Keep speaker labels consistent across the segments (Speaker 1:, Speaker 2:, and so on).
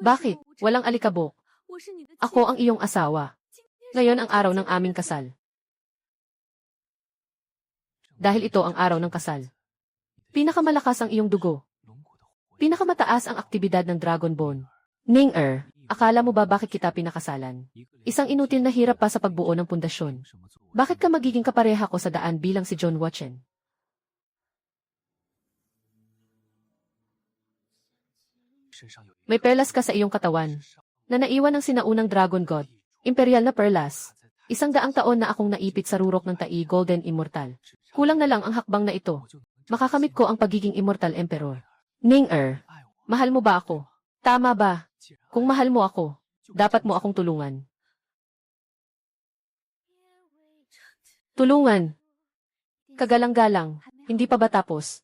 Speaker 1: Bakit? Walang alikabok. Ako ang iyong asawa. Ngayon ang araw ng aming kasal. Dahil ito ang araw ng kasal. Pinakamalakas ang iyong dugo. Pinakamataas ang aktibidad ng Dragon Bone. Ning-er, akala mo ba bakit kita pinakasalan? Isang inutil na hirap pa sa pagbuo ng pundasyon. Bakit ka magiging kapareha ko sa daan bilang si John Watson? May perlas ka sa iyong katawan na naiwan ng sinaunang Dragon God, imperial na perlas. 100 taon na akong naipit sa rurok ng Tai Golden Immortal. Kulang na lang ang hakbang na ito. Makakamit ko ang pagiging Immortal Emperor. Ning-er, mahal mo ba ako? Tama ba? Kung mahal mo ako, dapat mo akong tulungan. Tulungan. Kagalang-galang, hindi pa ba tapos?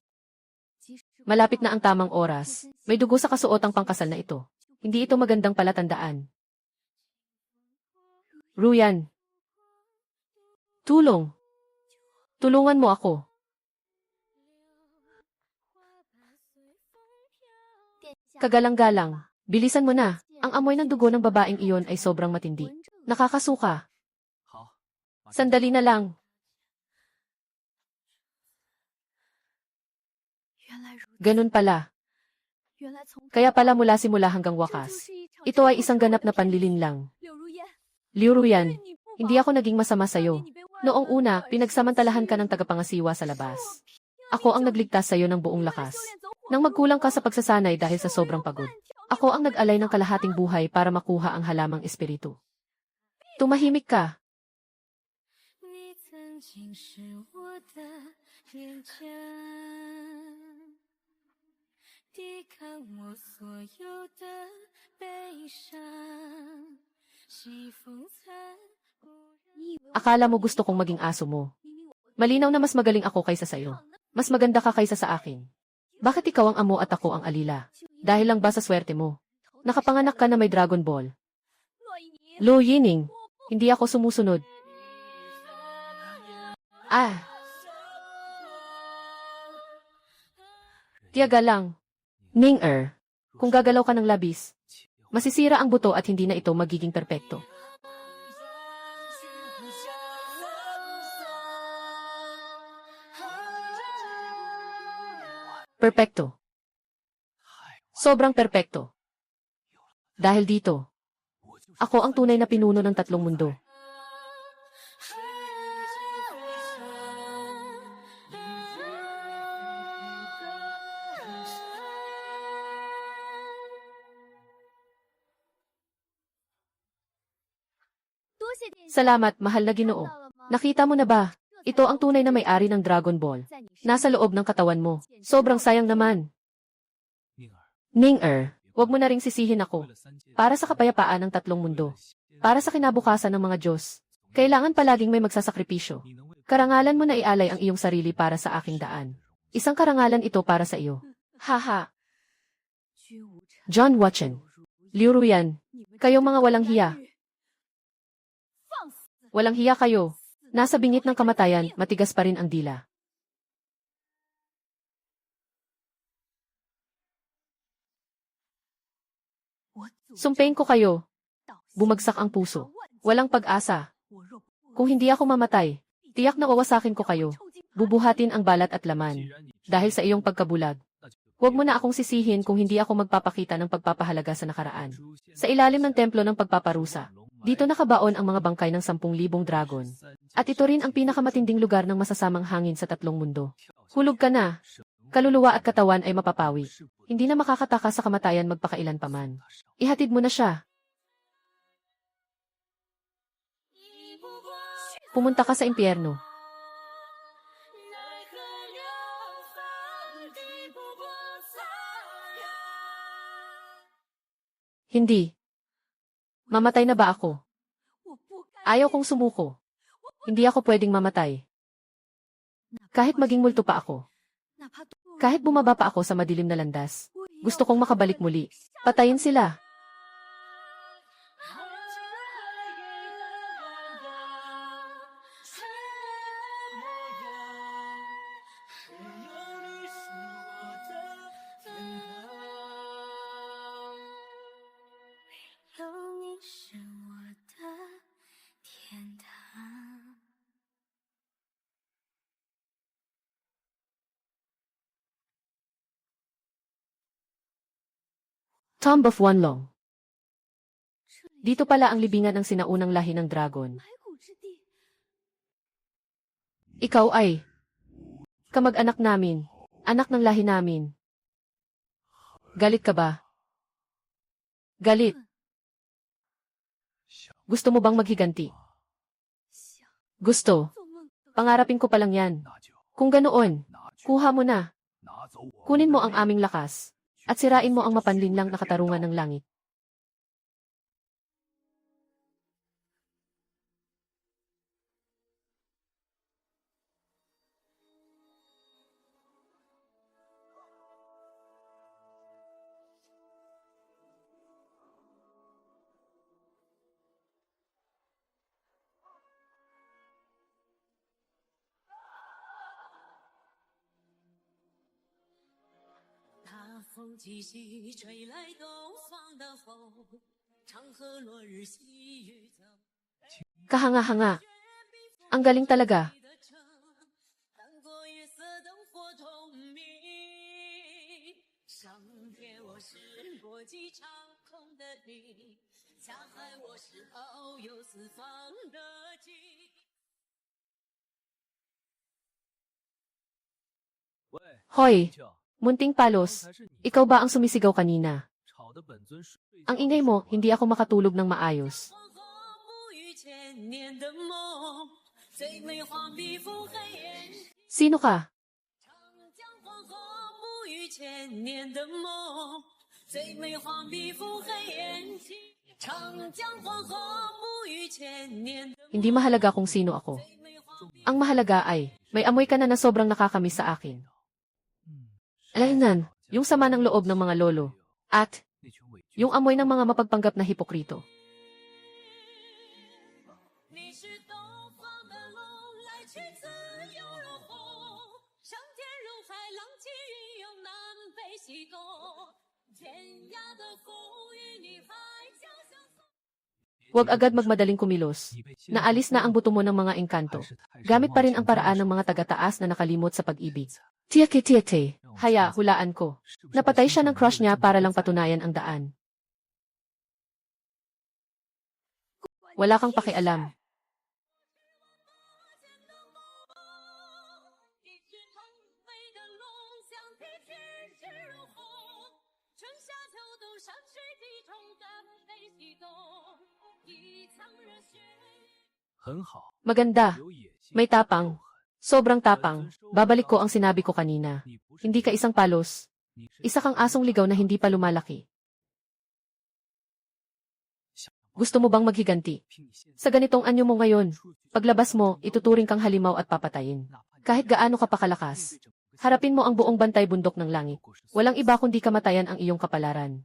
Speaker 1: Malapit na ang tamang oras. May dugo sa kasuotang pangkasal na ito. Hindi ito magandang palatandaan. Ruyan. Tulong. Tulungan mo ako. Kagalang-galang, bilisan mo na. Ang amoy ng dugo ng babaeng iyon ay sobrang matindi. Nakakasuka. Sandali na lang. Ganun pala. Kaya pala mula simula hanggang wakas. Ito ay isang ganap na panlilinlang. Liu Ruyan, hindi ako naging masama sa'yo. Noong una, pinagsamantalahan ka ng tagapangasiwa sa labas. Ako ang nagligtas sa'yo ng buong lakas. Nang magkulang ka sa pagsasanay dahil sa sobrang pagod. Ako ang nag-alay ng kalahating buhay para makuha ang halamang espiritu. Tumahimik ka. Akala mo gusto kong maging aso mo. Malinaw na mas magaling ako kaysa sa'yo. Mas maganda ka kaysa sa akin. Bakit ikaw ang amo at ako ang alila? Dahil lang ba sa swerte mo? Nakapanganak ka na may Dragon Ball. Lu Yining, hindi ako sumusunod. Tiyaga lang. Ning-er, kung gagalaw ka ng labis, masisira ang buto at hindi na ito magiging perpekto. Perpekto. Sobrang perpekto. Dahil dito, ako ang tunay na pinuno ng 3 mundo. Salamat, mahal na Ginoo. Nakita mo na ba? Ito ang tunay na may-ari ng Dragon Ball. Nasa loob ng katawan mo. Sobrang sayang naman. Ning-er, huwag mo na ring sisihin ako. Para sa kapayapaan ng 3 mundo. Para sa kinabukasan ng mga Diyos. Kailangan palaging may magsasakripisyo. Karangalan mo na ialay ang iyong sarili para sa aking daan. Isang karangalan ito para sa iyo. Haha. John Watson. Liu Ruyan. Kayong mga walang hiya. Walang hiya kayo. Nasa bingit ng kamatayan, matigas pa rin ang dila. Sumpain ko kayo. Bumagsak ang puso. Walang pag-asa. Kung hindi ako mamatay, tiyak na wawasakin ko kayo. Bubuhatin ang balat at laman. Dahil sa iyong pagkabulag. Huwag mo na akong sisihin kung hindi ako magpapakita ng pagpapahalaga sa nakaraan. Sa ilalim ng templo ng pagpaparusa. Dito nakabaon ang mga bangkay ng 10,000 dragon. At ito rin ang pinakamatinding lugar ng masasamang hangin sa 3 mundo. Hulog ka na. Kaluluwa at katawan ay mapapawi. Hindi na makakataka sa kamatayan magpakailan paman. Ihatid mo na siya. Pumunta ka sa impyerno. Hindi. Mamatay na ba ako? Ayaw kong sumuko. Hindi ako pwedeng mamatay. Kahit maging multo pa ako. Kahit bumaba pa ako sa madilim na landas. Gusto kong makabalik muli. Patayin sila. Tomb of Wanlong. Dito pala ang libingan ng sinaunang lahi ng dragon. Ikaw ay kamag-anak namin, anak ng lahi namin. Galit ka ba? Galit. Gusto mo bang maghiganti? Gusto. Pangarapin ko pa lang yan. Kung ganoon, kuha mo na. Kunin mo ang aming lakas, at sirain mo ang mapanlinlang na katarungan ng langit. Kahanga-hanga. Ang galing talaga. Hoy, munting palos, ikaw ba ang sumisigaw kanina? Ang ingay mo, hindi ako makatulog ng maayos. Sino ka? Hindi mahalaga kung sino ako. Ang mahalaga ay, may amoy ka na sobrang nakakamiss sa akin. Alaynan, yung sama ng loob ng mga lolo. At, yung amoy ng mga mapagpanggap na hipokrito. Huwag agad magmadaling kumilos. Naalis na ang buto mo ng mga engkanto. Gamit pa rin ang paraan ng mga taga-taas na nakalimot sa pag-ibig. Tiake. Haya, hulaan ko. Napatay siya ng crush niya para lang patunayan ang daan. Wala kang pakialam. Maganda. May tapang. Sobrang tapang. Babalik ko ang sinabi ko kanina. Hindi ka isang palos. Isa kang asong ligaw na hindi pa lumalaki. Gusto mo bang maghiganti? Sa ganitong anyo mo ngayon, paglabas mo, ituturing kang halimaw at papatayin. Kahit gaano ka pa kalakas. Harapin mo ang buong bantay bundok ng langit. Walang iba kundi kamatayan ang iyong kapalaran.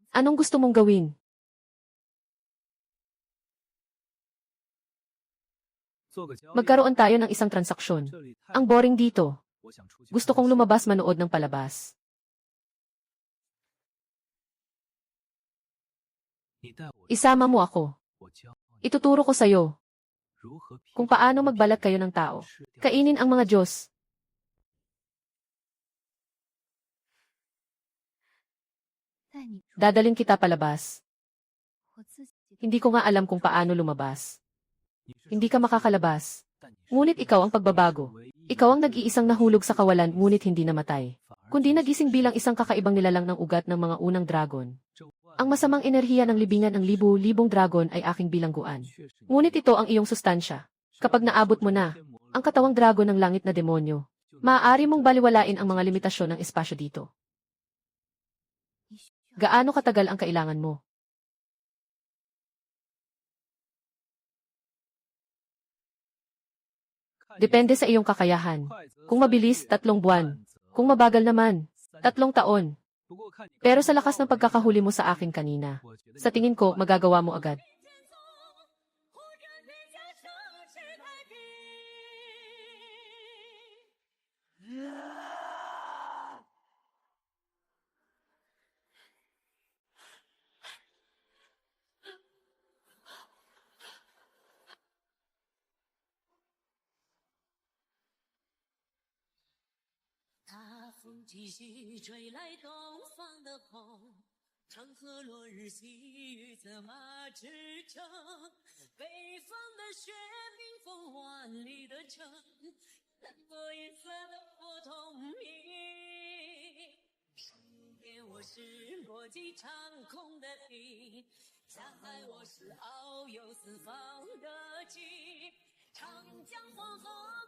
Speaker 1: Anong gusto mong gawin? Magkaroon tayo ng isang transaksyon. Ang boring dito. Gusto kong lumabas manood ng palabas. Isama mo ako. Ituturo ko sa'yo kung paano magbalat kayo ng tao. Kainin ang mga Diyos. Dadalhin kita palabas. Hindi ko nga alam kung paano lumabas. Hindi ka makakalabas. Ngunit ikaw ang pagbabago. Ikaw ang nag-iisang nahulog sa kawalan ngunit hindi namatay. Kundi nagising bilang isang kakaibang nilalang ng ugat ng mga unang dragon. Ang masamang enerhiya ng libingan ng libu-libong dragon ay aking bilangguan. Ngunit ito ang iyong sustansya. Kapag naabot mo na, ang katawang dragon ng langit na demonyo, maaari mong baliwalain ang mga limitasyon ng espasyo dito. Gaano katagal ang kailangan mo? Depende sa iyong kakayahan. Kung mabilis, 3 buwan. Kung mabagal naman, 3 taon. Pero sa lakas ng pagkakahuli mo sa akin kanina, sa tingin ko, magagawa mo agad.
Speaker 2: 继续吹来东方的风，长河落日细雨策马驰骋，北方的雪冰封万里的城，南国银色的火通明。上天我是国际长空的地，下海我是遨游四方的鲸，长江黄河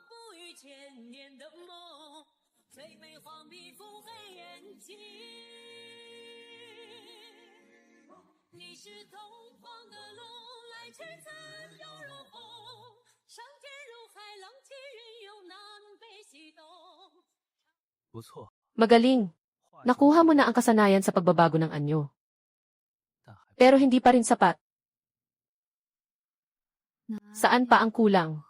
Speaker 2: 哺育千年的梦，最美黄皮肤黑眼睛。你是东方的龙，来璀璨又如虹，上天入海，浪迹云涌，南北西东。
Speaker 3: 不错，
Speaker 1: Magaling. Nakuha mo na ang kasanayan sa pagbabago ng anyo. Pero hindi pa rin sapat. Saan pa ang kulang?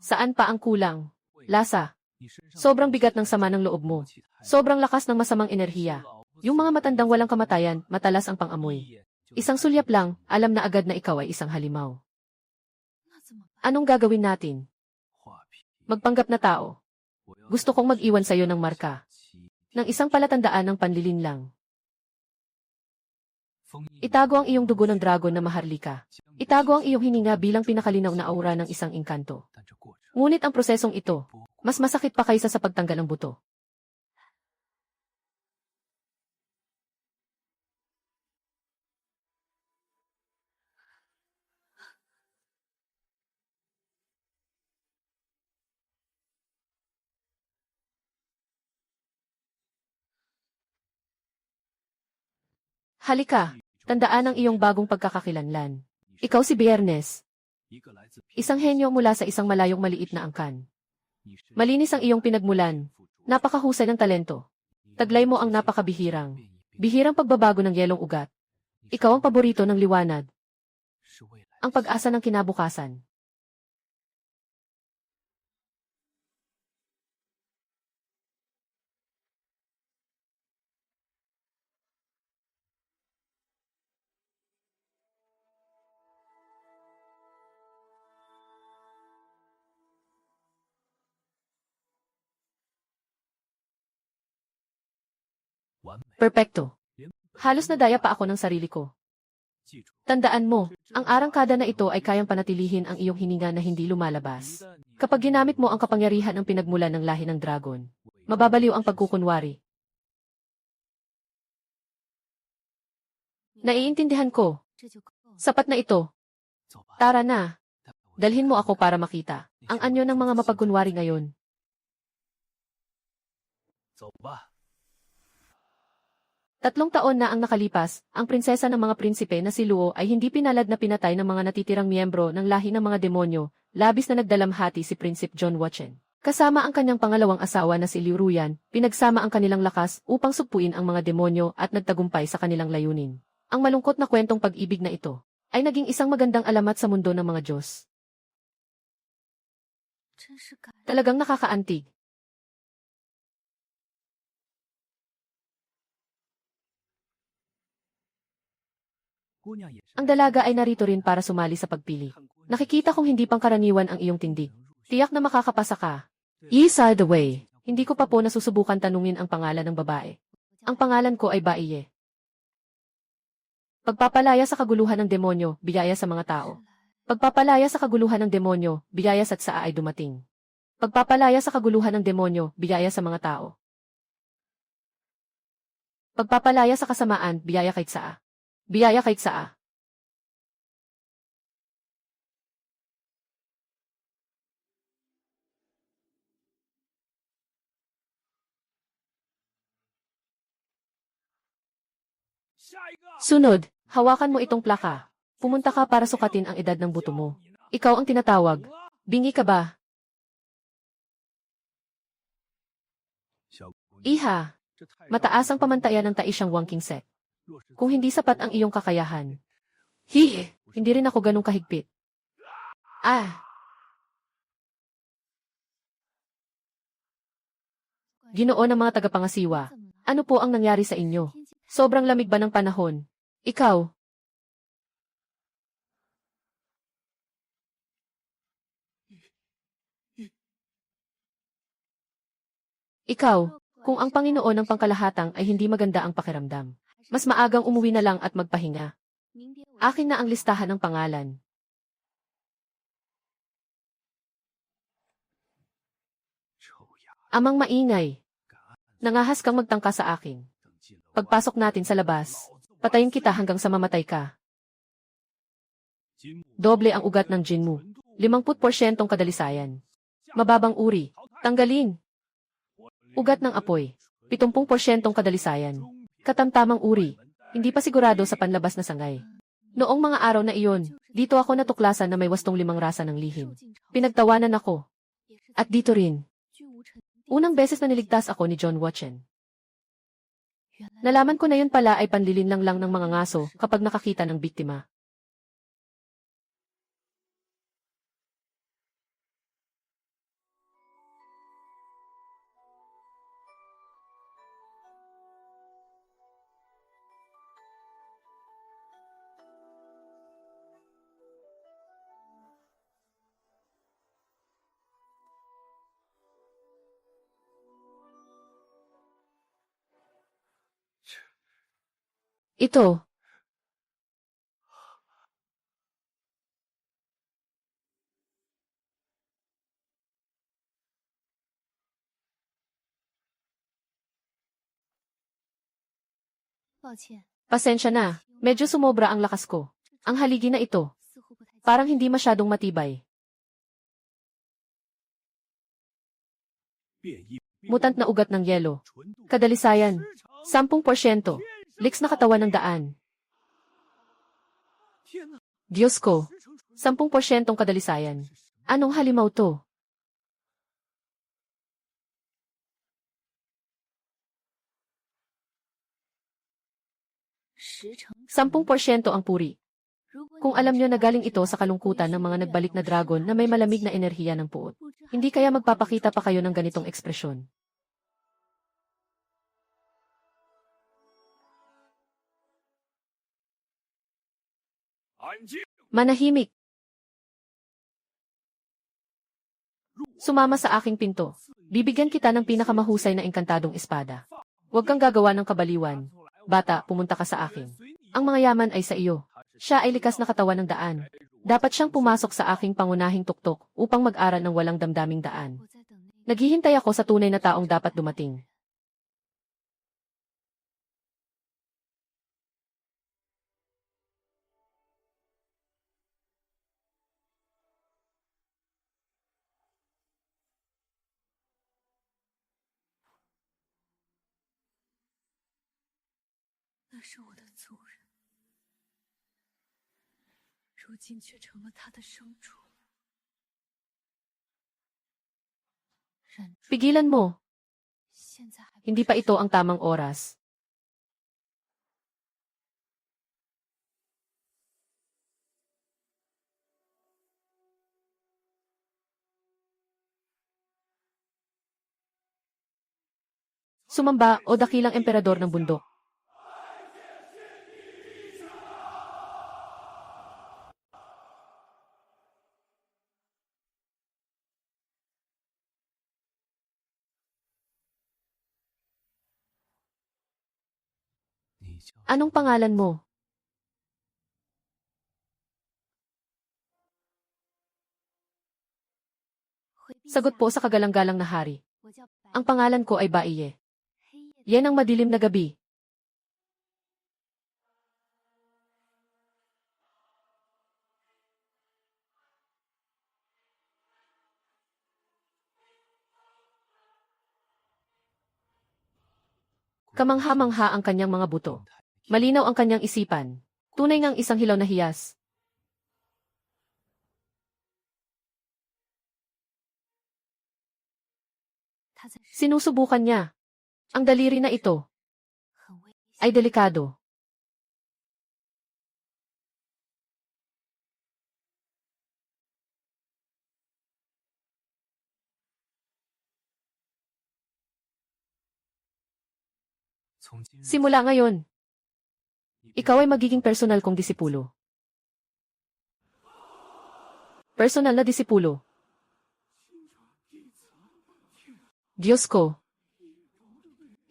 Speaker 1: Saan pa ang kulang? Lasa. Sobrang bigat ng sama ng loob mo. Sobrang lakas ng masamang enerhiya. Yung mga matandang walang kamatayan, matalas ang pang-amoy. Isang sulyap lang, alam na agad na ikaw ay isang halimaw. Anong gagawin natin? Magpanggap na tao. Gusto kong mag-iwan sa'yo ng marka. Ng isang palatandaan ng panlilinlang. Itago ang iyong dugo ng dragon na maharlika. Itago ang iyong hininga bilang pinakalinaw na aura ng isang engkanto. Ngunit ang prosesong ito, mas masakit pa kaysa sa pagtanggal ng buto. Halika, tandaan ang iyong bagong pagkakakilanlan. Ikaw si Biernes. Isang henyo mula sa isang malayong maliit na angkan. Malinis ang iyong pinagmulan. Napakahusay ng talento. Taglay mo ang bihirang pagbabago ng yelong ugat. Ikaw ang paborito ng liwanag. Ang pag-asa ng kinabukasan. Perpekto. Halos nadaya pa ako ng sarili ko. Tandaan mo, ang arangkada na ito ay kayang panatilihin ang iyong hininga na hindi lumalabas. Kapag ginamit mo ang kapangyarihan ng pinagmulan ng lahi ng dragon, mababaliw ang pagkukunwari. Naiintindihan ko. Sapat na ito. Tara na. Dalhin mo ako para makita ang anyo ng mga mapagkunwari ngayon.
Speaker 3: 走吧。
Speaker 1: 3 taon na ang nakalipas, ang prinsesa ng mga prinsipe na si Luo ay hindi pinalad na pinatay ng mga natitirang miyembro ng lahi ng mga demonyo, labis na nagdalamhati si Prinsip John Watchen. Kasama ang kanyang pangalawang asawa na si Liu Ruyan, pinagsama ang kanilang lakas upang sugpuin ang mga demonyo at nagtagumpay sa kanilang layunin. Ang malungkot na kwentong pag-ibig na ito ay naging isang magandang alamat sa mundo ng mga Diyos. Talagang nakakaantig. Ang dalaga ay narito rin para sumali sa pagpili. Nakikita kong hindi pangkaraniwan ang iyong tindig. Tiyak na makakapasa ka. Isa the way. Hindi ko pa po nasusubukan tanungin ang pangalan ng babae. Ang pangalan ko ay Baiye. Pagpapalaya sa kaguluhan ng demonyo, biyaya sa mga tao. Pagpapalaya sa kaguluhan ng demonyo, biyaya sa tsaa ay dumating. Pagpapalaya sa kaguluhan ng demonyo, biyaya sa mga tao. Pagpapalaya sa kasamaan, biyaya kay tsaa. Biyaya kay tsaa. Sunod, hawakan mo itong plaka. Pumunta ka para sukatin ang edad ng buto mo. Ikaw ang tinatawag. Bingi ka ba? Iha, mataas ang pamantayan ng taisyang Wangking Sek. Kung hindi sapat ang iyong kakayahan. Hindi rin ako ganong kahigpit. Ginoo ng mga tagapangasiwa, ano po ang nangyari sa inyo? Sobrang lamig ba ng panahon? Ikaw? Ikaw, Kung ang Panginoon ng pangkalahatang ay hindi maganda ang pakiramdam, mas maagang umuwi na lang at magpahinga. Akin na ang listahan ng pangalan. Amang maingay. Nangahas kang magtangka sa akin. Pagpasok natin sa labas, patayin kita hanggang sa mamatay ka. Doble ang ugat ng Jinmu. 50% kadalisayan. Mababang uri. Tanggalin. Ugat ng apoy. 70% kadalisayan. Katamtamang uri. Hindi pa sigurado sa panlabas na sangay. Noong mga araw na iyon, dito ako natuklasan na may 5 rasa ng lihim. Pinagtawanan ako. At dito rin. Unang beses na niligtas ako ni John Watchen. Nalaman ko na yun pala ay panlilinlang lang ng mga ngaso kapag nakakita ng biktima. Ito. Pasensya na, medyo sumobra ang lakas ko. Ang haligi na ito, parang hindi masyadong matibay. Mutant na ugat ng yelo. Kadalisayan, 10%. Liks na katawan ng daan. Diyos ko, 10% kadalisayan. Anong halimaw to? 10% ang puri. Kung alam nyo na galing ito sa kalungkutan ng mga nagbalik na dragon na may malamig na enerhiya ng puot, hindi kaya magpapakita pa kayo ng ganitong ekspresyon. Manahimik. Sumama sa aking pinto. Bibigyan kita ng pinakamahusay na engkantadong espada. Huwag kang gagawa ng kabaliwan. Bata, pumunta ka sa akin. Ang mga yaman ay sa iyo. Siya ay likas na katawan ng daan. Dapat siyang pumasok sa aking pangunahing tuktok upang mag-aral ng walang damdaming daan. Naghihintay ako sa tunay na taong dapat dumating. Pigilan mo. Hindi pa ito ang tamang oras. Sumamba o dakilang emperador ng bundok. Anong pangalan mo? Sagot po sa kagalang-galang na hari. Ang pangalan ko ay Baiye. Yan ang madilim na gabi. Kamangha-mangha ang kanyang mga buto. Malinaw ang kanyang isipan. Tunay ngang isang hilaw na hiyas. Sinusubukan niya. Ang daliri na ito ay delikado. Simula ngayon, ikaw ay magiging personal kong disipulo. Personal na disipulo. Diyos ko.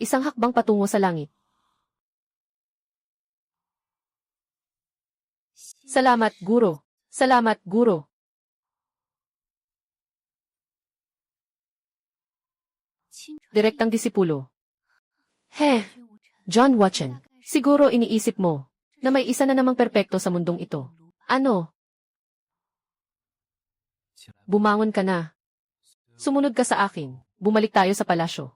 Speaker 1: Isang hakbang patungo sa langit. Salamat, guro. Salamat, guro. Direktang disipulo. John Watson. Siguro iniisip mo na may isa na namang perpekto sa mundong ito. Ano? Bumangon ka na. Sumunod ka sa akin. Bumalik tayo sa palasyo.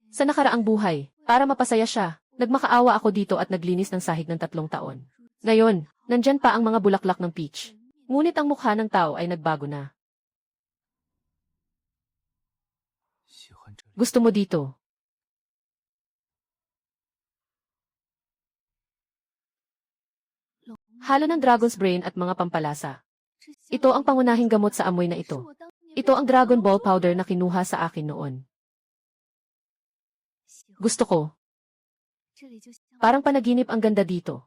Speaker 1: Sa nakaraang buhay, para mapasaya siya, nagmakaawa ako dito at naglinis ng sahig ng 3 taon. Ngayon, nandyan pa ang mga bulaklak ng peach. Ngunit ang mukha ng tao ay nagbago na. Gusto mo dito? Halo ng dragon's brain at mga pampalasa. Ito ang pangunahing gamot sa amoy na ito. Ito ang Dragon Ball powder na kinuha sa akin noon. Gusto ko. Parang panaginip ang ganda dito.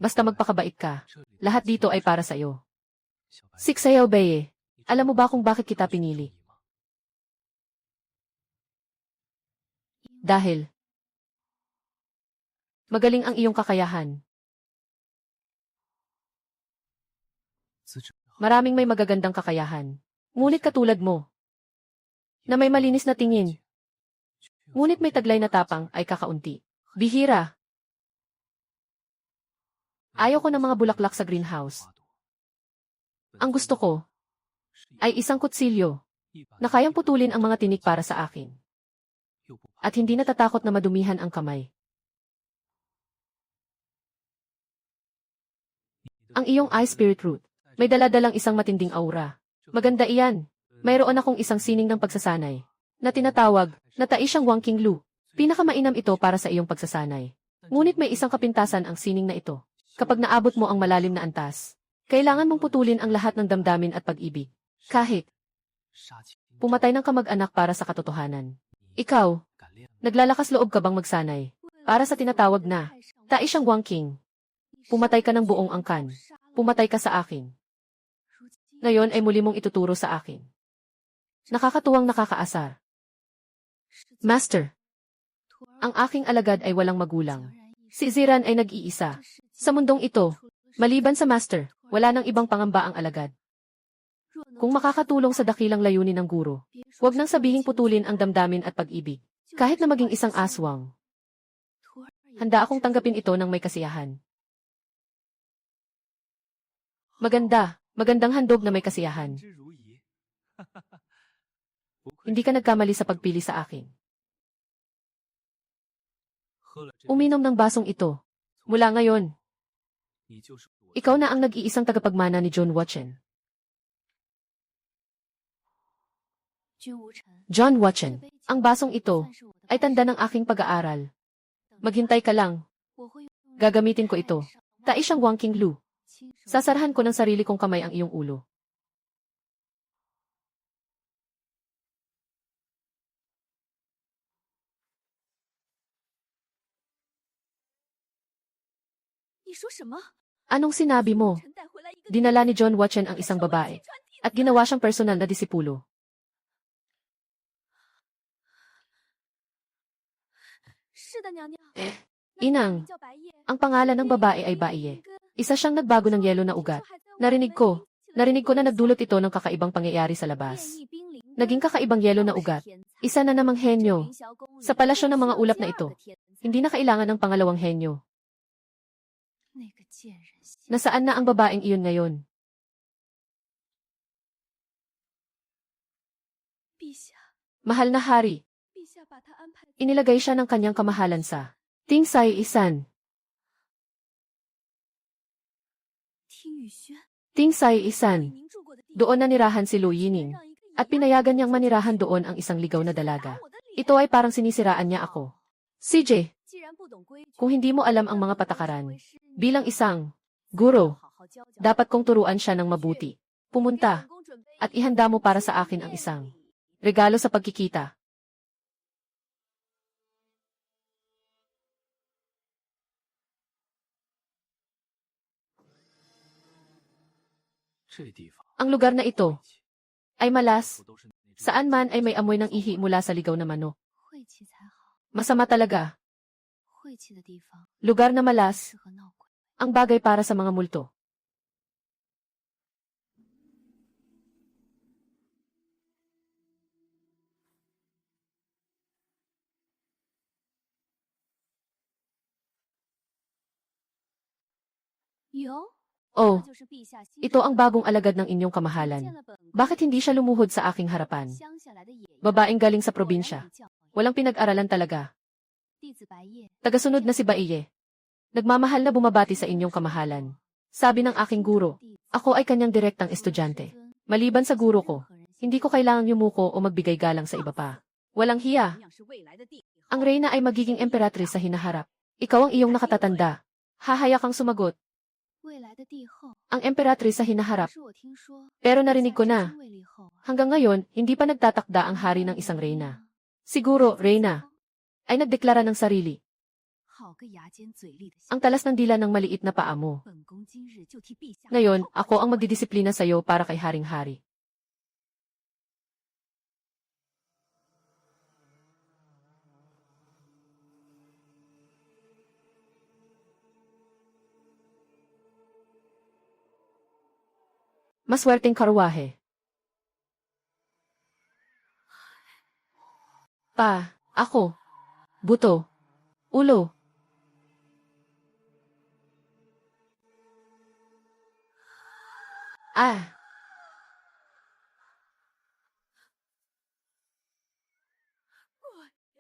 Speaker 1: Basta magpakabait ka. Lahat dito ay para sa iyo. Siksayaw Beye. Alam mo ba kung bakit kita pinili? Dahil magaling ang iyong kakayahan. Maraming may magagandang kakayahan. Ngunit katulad mo, na may malinis na tingin. Ngunit may taglay na tapang ay kakaunti. Bihira. Ayaw ko ng mga bulaklak sa greenhouse. Ang gusto ko ay isang kutsilyo na kayang putulin ang mga tinik para sa akin. At hindi natatakot na madumihan ang kamay. Ang iyong eye spirit root. May daladalang isang matinding aura. Maganda iyan. Mayroon akong isang sining ng pagsasanay na tinatawag na Taishang Wang King Lu. Pinakamainam ito para sa iyong pagsasanay. Ngunit may isang kapintasan ang sining na ito. Kapag naabot mo ang malalim na antas, kailangan mong putulin ang lahat ng damdamin at pag-ibig. Kahit pumatay ng kamag-anak para sa katotohanan. Ikaw, naglalakas loob ka bang magsanay para sa tinatawag na Taishang Wang King? Pumatay ka ng buong angkan. Pumatay ka sa akin. Ngayon ay muli mong ituturo sa akin. Nakakatuwang nakakaasar. Master, ang aking alagad ay walang magulang. Si Ziran ay nag-iisa. Sa mundong ito, maliban sa Master, wala nang ibang pangamba ang alagad. Kung makakatulong sa dakilang layunin ng guro, huwag nang sabihing putulin ang damdamin at pag-ibig. Kahit na maging isang aswang. Handa akong tanggapin ito ng may kasiyahan. Magandang handog na may kasiyahan. Hindi ka nagkamali sa pagpili sa akin. Uminom ng basong ito. Mula ngayon, ikaw na ang nag-iisang tagapagmana ni John Watson. John Watson, ang basong ito ay tanda ng aking pag-aaral. Maghintay ka lang. Gagamitin ko ito. Taishang Wang King Lu. Sasarahan ko ng sarili kong kamay ang iyong ulo. Anong sinabi mo? Dinala ni John Watson ang isang babae at ginawa siyang personal na disipulo. Inang, ang pangalan ng babae ay Baiye. Isa siyang nagbago ng yelo na ugat. Narinig ko na nagdulot ito ng kakaibang pangyayari sa labas. Naging kakaibang yelo na ugat. Isa na namang henyo. Sa palasyo ng mga ulap na ito, hindi na kailangan ng pangalawang henyo. Nasaan na ang babaeng iyon ngayon? Mahal na hari, inilagay siya ng kanyang kamahalan sa Tingsai Isan. Tingsai Isan. Doon nanirahan si Lu Yining. At pinayagan niyang manirahan doon ang isang ligaw na dalaga. Ito ay parang sinisiraan niya ako. CJ, kung hindi mo alam ang mga patakaran, bilang isang guro, dapat kong turuan siya ng mabuti. Pumunta, at ihanda mo para sa akin ang isang regalo sa pagkikita. Ang lugar na ito ay malas. Saan man ay may amoy ng ihi mula sa ligaw na manok. Masama talaga. Lugar na malas, ang bagay para sa mga multo. Oh, ito ang bagong alagad ng inyong kamahalan. Bakit hindi siya lumuhod sa aking harapan? Babaeng galing sa probinsya. Walang pinag-aralan talaga. Tagasunod na si Baiye. Nagmamahal na bumabati sa inyong kamahalan. Sabi ng aking guro, ako ay kanyang direktang estudyante. Maliban sa guro ko, hindi ko kailangang yumuko o magbigay galang sa iba pa. Walang hiya. Ang reyna ay magiging emperatris sa hinaharap. Ikaw ang iyong nakatatanda. Hahaya kang sumagot. Ang emperatris sa hinaharap. Pero narinig ko na. Hanggang ngayon, hindi pa nagtatakda ang hari ng isang reyna. Siguro, reyna ay nagdeklara ng sarili. Ang talas ng dila ng maliit na paa mo. Ngayon, ako ang magdidisiplina sa iyo para kay haring-hari. Maswerteng karwahe. Pa, ako. Buto. Ulo. Ah.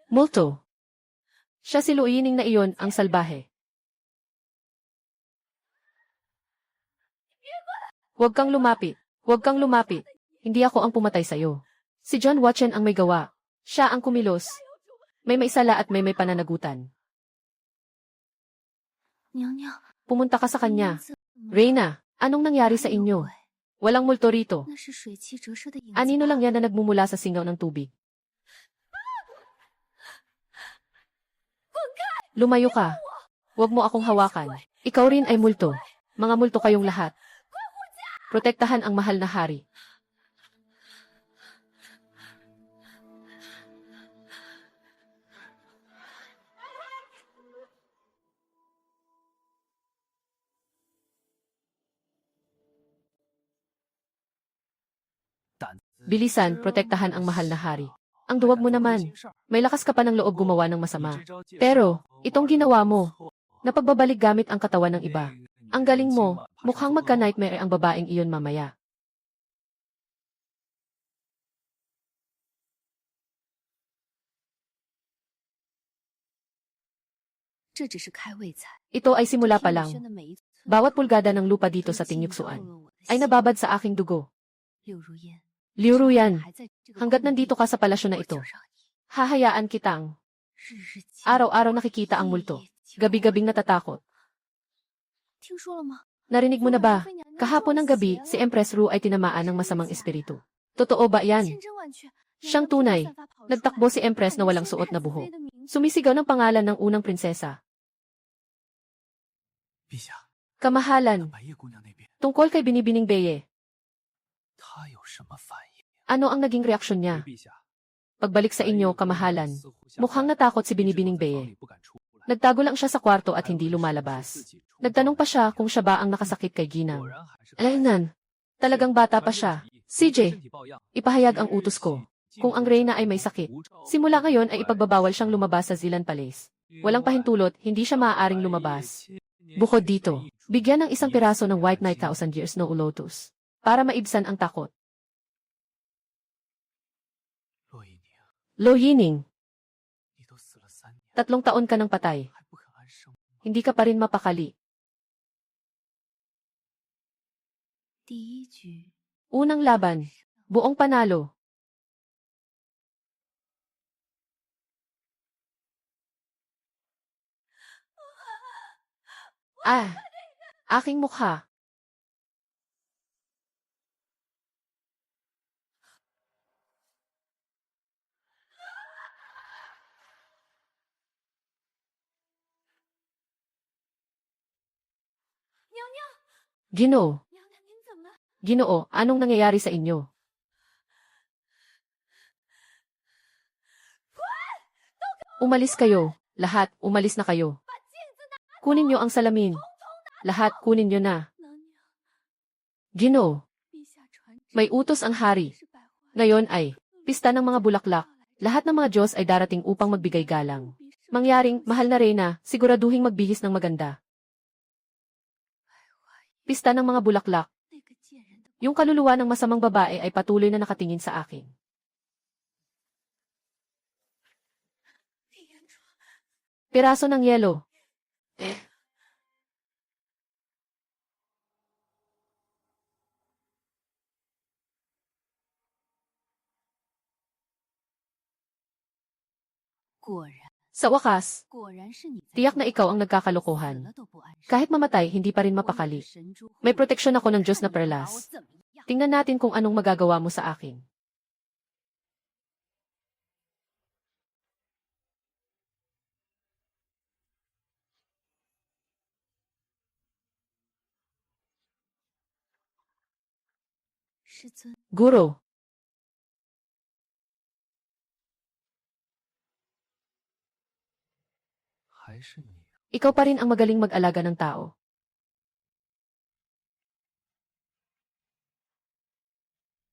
Speaker 1: Multo. Siya si Luining na iyon ang salbahe. Huwag kang lumapit. Huwag kang lumapit. Hindi ako ang pumatay sa'yo. Si John Watchen ang may gawa. Siya ang kumilos. May maisala at may pananagutan. Pumunta ka sa kanya. Reyna, anong nangyari sa inyo? Walang multo rito. Anino lang yan na nagmumula sa singaw ng tubig. Lumayo ka. Huwag mo akong hawakan. Ikaw rin ay multo. Mga multo kayong lahat. Protektahan ang mahal na hari. Bilisan, protektahan ang mahal na hari. Ang duwag mo naman. May lakas ka pa ng loob gumawa ng masama. Pero, itong ginawa mo, napagbabalik gamit ang katawan ng iba. Ang galing mo, mukhang magka-nightmare ang babaeng iyon mamaya. Ito ay simula pa lang. Bawat pulgada ng lupa dito sa Tingyuksuan ay nababad sa aking dugo. Liu Ruyan, hanggat nandito ka sa palasyo na ito, hahayaan kitang araw-araw nakikita ang multo, gabi-gabing natatakot. Narinig mo na ba? Kahapon ng gabi, si Empress Ru ay tinamaan ng masamang espiritu. Totoo ba yan? Siyang tunay. Nagtakbo si Empress na walang suot na buhok. Sumisigaw ng pangalan ng unang prinsesa. Kamahalan. Tungkol kay Binibining Beye. Ano ang naging reaksyon niya? Pagbalik sa inyo, kamahalan, mukhang natakot si Binibining Beye. Nagtago lang siya sa kwarto at hindi lumalabas. Nagtanong pa siya kung siya ba ang nakasakit kay Ginang. Alaynan, talagang bata pa siya. CJ, ipahayag ang utos ko. Kung ang reyna ay may sakit, simula ngayon ay ipagbabawal siyang lumabas sa Zilan Palace. Walang pahintulot, hindi siya maaaring lumabas. Bukod dito, bigyan ng isang piraso ng White Knight 1,000 Years No Lotus para maibsan ang takot. Lo Yining, 3 taon ka nang patay. Hindi ka pa rin mapakali. Unang laban, buong panalo. Ah! Aking mukha. Ginoo.
Speaker 2: 娘娘，您怎么了？
Speaker 1: Ginoo, anong nangyayari sa inyo? Umalis kayo. Lahat, umalis na kayo. Kunin niyo ang salamin. Lahat, kunin niyo na.
Speaker 2: 娘娘，
Speaker 1: Ginoo,
Speaker 2: 陛下传旨，
Speaker 1: may utos ang hari.
Speaker 2: 是百花
Speaker 1: Ngayon ay, pista ng mga bulaklak. Lahat ng mga Diyos ay darating upang magbigay galang. Mangyaring, mahal na Reyna, siguraduhing magbihis ng maganda. Pista ng mga bulaklak.
Speaker 2: 那个贱人的
Speaker 1: Yung kaluluwa ng masamang babae ay patuloy na nakatingin sa akin.
Speaker 2: 李延川，
Speaker 1: Piraso ng yelo. Sa wakas,
Speaker 2: 果然是你在
Speaker 1: tiyak na
Speaker 2: 作
Speaker 1: ikaw ang
Speaker 2: 死
Speaker 1: nagkakalokohan.
Speaker 2: 了都不安生。
Speaker 1: Kahit mamatay, hindi pa rin
Speaker 2: 我有
Speaker 1: mapakali.
Speaker 2: 神珠护
Speaker 1: May
Speaker 2: 佑，
Speaker 1: proteksyon ako ng Diyos na
Speaker 2: 看你能把我
Speaker 1: perlas.
Speaker 2: 怎么样？
Speaker 1: Tingnan natin kung anong magagawa mo sa akin. Guro,
Speaker 3: 还是你啊，
Speaker 1: ikaw pa rin ang magaling mag-alaga ng tao.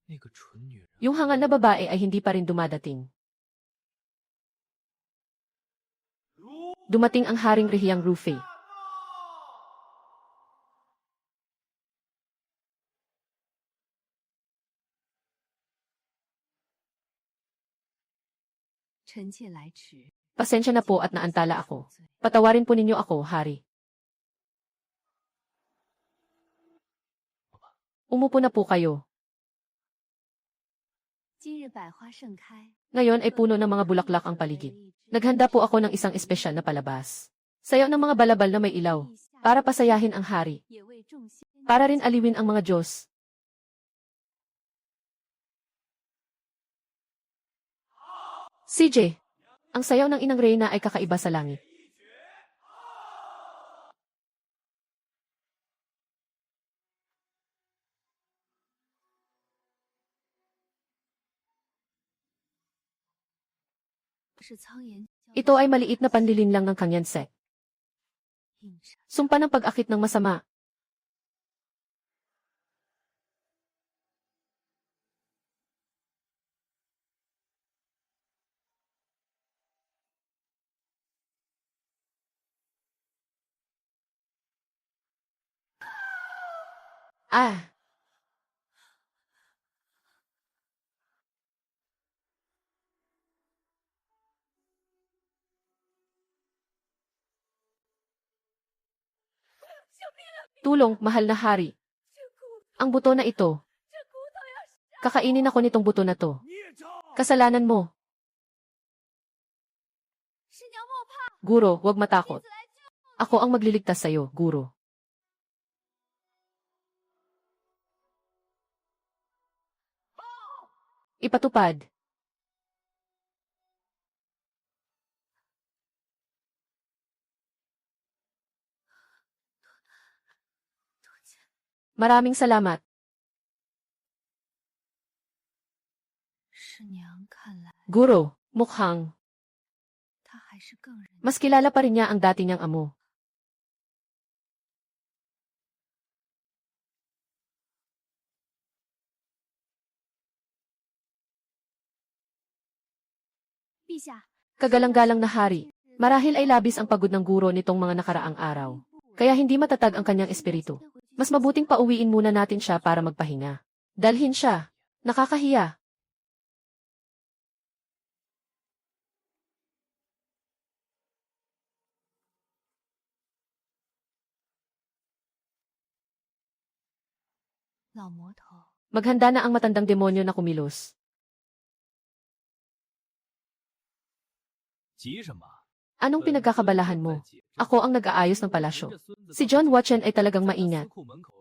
Speaker 3: 那个蠢女人。
Speaker 1: Yung hangal na babae ay hindi pa rin dumadating. Dumating ang Haring Rihiyang Rufei.
Speaker 2: 臣妾来迟，
Speaker 1: Pasensya na po at naantala ako. Patawarin po ninyo ako, Hari. Umupo na po kayo.
Speaker 2: 今日百花盛开，
Speaker 1: Ngayon ay puno ng mga bulaklak ang paligid. Naghanda po ako ng isang espesyal na palabas. Sayaw ng mga balabal na may ilaw. Para pasayahin ang hari.
Speaker 2: 也为众仙
Speaker 1: Para rin aliwin ang mga Diyos. CJ, ang sayaw ng inang Reyna ay kakaiba sa langit. Ito ay maliit na panlilin lang ng Kangyansek. Sumpa ng pag-akit ng masama. Ah! Tulong, mahal na hari. Ang buto na ito. Kakainin ako nitong buto na to. Kasalanan mo. Guro, huwag matakot. Ako ang magliligtas sa'yo, Guro. Ipatupad. Maraming salamat.
Speaker 2: 师娘看来
Speaker 1: Guro, mukhang
Speaker 2: 他还是更认
Speaker 1: mas kilala pa rin niya ang dati niyang amo. Kagalang-galang na hari. Marahil ay labis ang pagod ng guro nitong mga nakaraang araw. Kaya hindi matatag ang kanyang espiritu. Mas mabuting pauwiin muna natin siya para magpahinga. Dalhin siya. Nakakahiya. Maghanda na ang matandang demonyo na kumilos.
Speaker 3: 急什么？
Speaker 1: Anong pinagkakabalahan mo? Ako ang nag-aayos ng palasyo. Si John Watchen ay talagang maingat.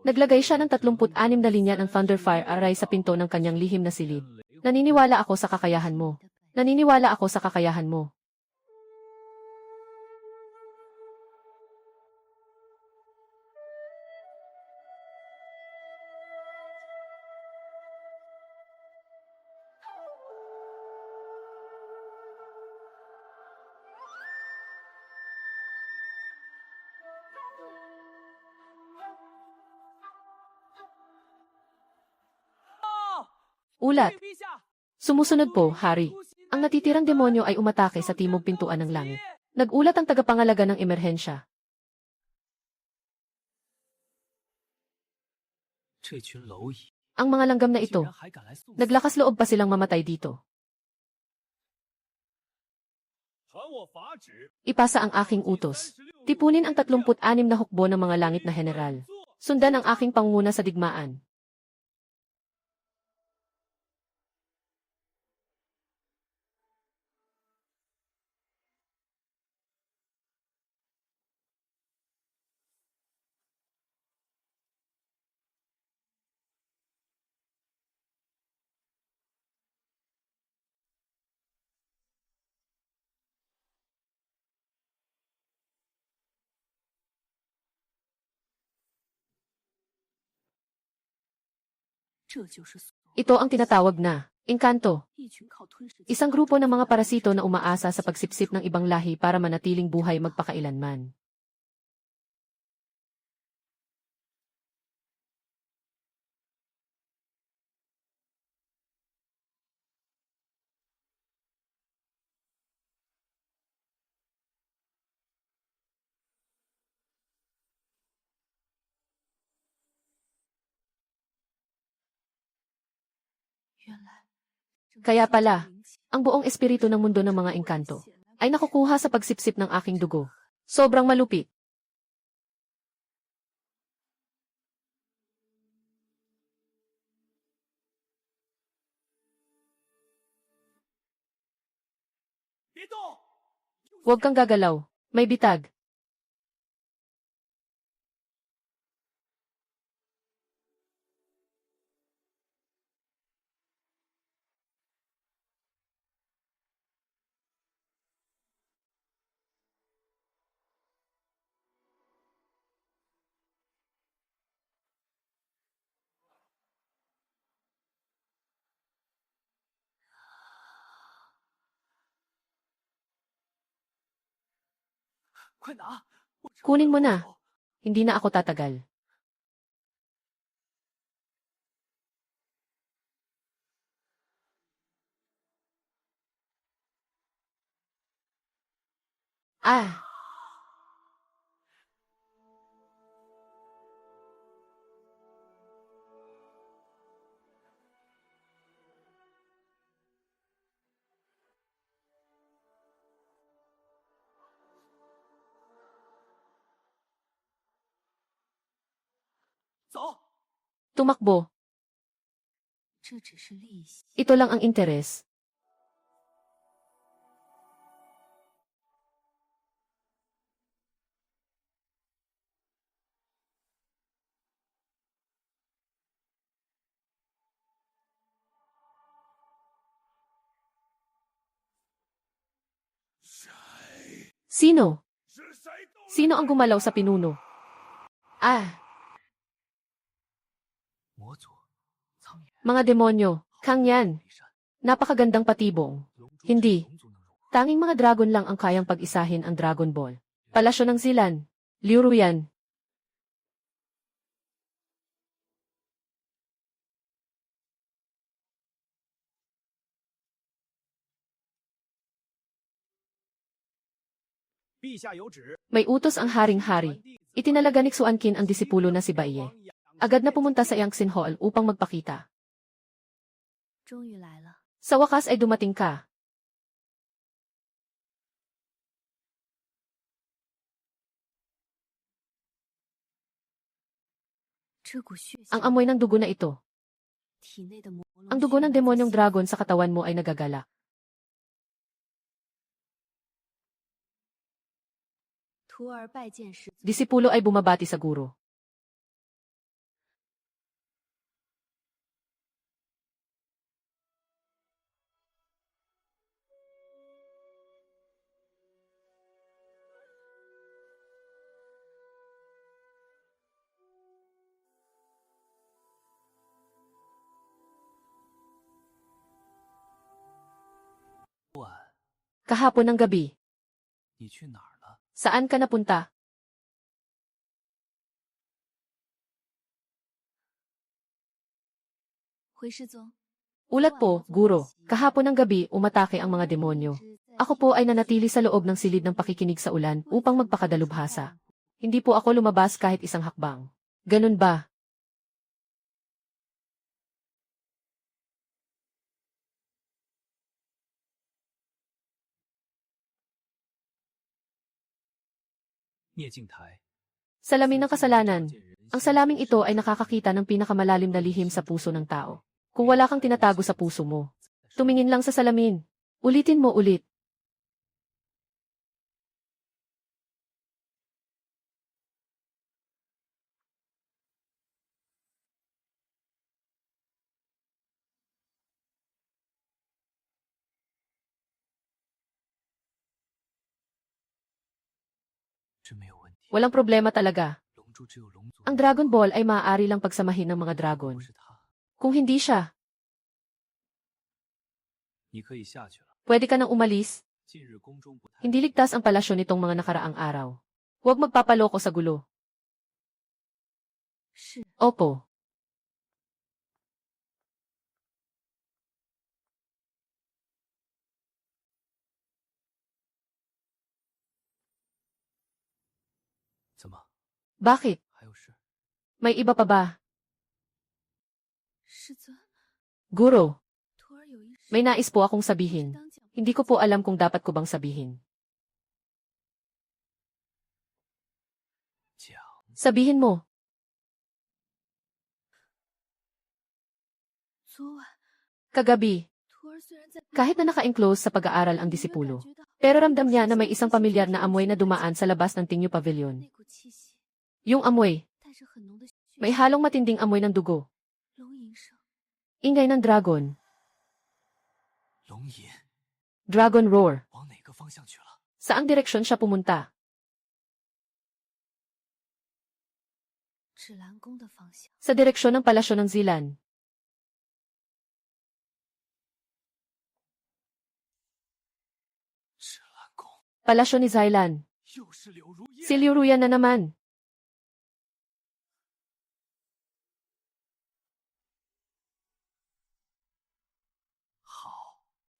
Speaker 1: Naglagay siya ng 36 na linya ng Thunderfire Array sa pinto ng kanyang lihim na silid. Naniniwala ako sa kakayahan mo. Naniniwala ako sa kakayahan mo. Ulat. Sumusunod po, Hari. Ang natitirang demonyo ay umatake sa timog pintuan ng langit. Nagulat ang tagapangalaga ng emerhensya.
Speaker 3: 这群蝼蚁
Speaker 1: Ang mga langgam na
Speaker 3: 竟
Speaker 1: ito,
Speaker 3: 然还敢来送死！
Speaker 1: naglakas loob pa silang mamatay dito.
Speaker 4: 传我法旨，
Speaker 1: Ipasa ang aking utos. Tipunin ang 36 na hukbo ng mga langit na general. Sundan ang aking pangunguna sa digmaan. Ito ang tinatawag na engkanto. Isang grupo ng mga parasito na umaasa sa pagsipsip ng ibang lahi para manatiling buhay magpakailanman. Kaya pala, ang buong espiritu ng mundo ng mga engkanto ay nakukuha sa pagsipsip ng aking dugo. Sobrang malupit. Huwag kang gagalaw. May bitag. Kunin mo na. Hindi na ako tatagal. Ah! Tumakbo. Ito lang ang interes. Sino? Sino ang gumalaw sa pinuno? Ah!
Speaker 3: 魔族、苍岩、
Speaker 1: Mga demonyo. Kang yan.
Speaker 3: 离山，
Speaker 1: Napakagandang patibong.
Speaker 3: 龙珠
Speaker 1: Hindi.
Speaker 3: 龙族能融化。
Speaker 1: Tanging mga dragon lang ang kayang pag-isahin ang Dragon Ball. Palasyo ng Zilan. Liu yan. May utos ang haring-hari. Itinalaga ni Xuanqin ang disipulo na si Baiye. Agad na pumunta sa Yangtze Hall upang magpakita. Sa wakas ay dumating ka. Ang amoy ng dugo na ito. Ang dugo ng demonyong dragon sa katawan mo ay nagagala. Disipulo ay bumabati sa guro. Kahapon ng gabi,
Speaker 3: 你去哪儿了？
Speaker 1: saan ka napunta? Ulat po, guro. Kahapon ng gabi, umatake ang mga demonyo. Ako po ay nanatili sa loob ng silid ng pakikinig sa ulan upang magpakadalubhasa. Hindi po ako lumabas kahit isang hakbang. Ganun ba? Salamin ng kasalanan. Ang salaming ito ay nakakakita ng pinakamalalim na lihim sa puso ng tao. Kung wala kang tinatago sa puso mo, tumingin lang sa salamin. Ulitin mo ulit. Walang problema talaga. Ang Dragon Ball ay maaari lang pagsamahin ng mga dragon. Kung hindi siya, pwede ka nang umalis. Hindi ligtas ang palasyo nitong mga nakaraang araw. Huwag magpapaloko sa gulo. Opo. Bakit? May iba pa ba? Guro, may nais po akong sabihin. Hindi ko po alam kung dapat ko bang sabihin. Sabihin mo. Kagabi, kahit na naka-enclose sa pag-aaral ang disipulo, pero ramdam niya na may isang pamilyar na amoy na dumaan sa labas ng Tingyu Pavilion. Yung amoy, may halong matinding amoy ng dugo. Ingay ng dragon. Dragon roar. Saang direksyon siya pumunta? Sa direksyon ng palasyo ng Zilan. Palasyo ni Zylan. Si Liu Ruyan na naman.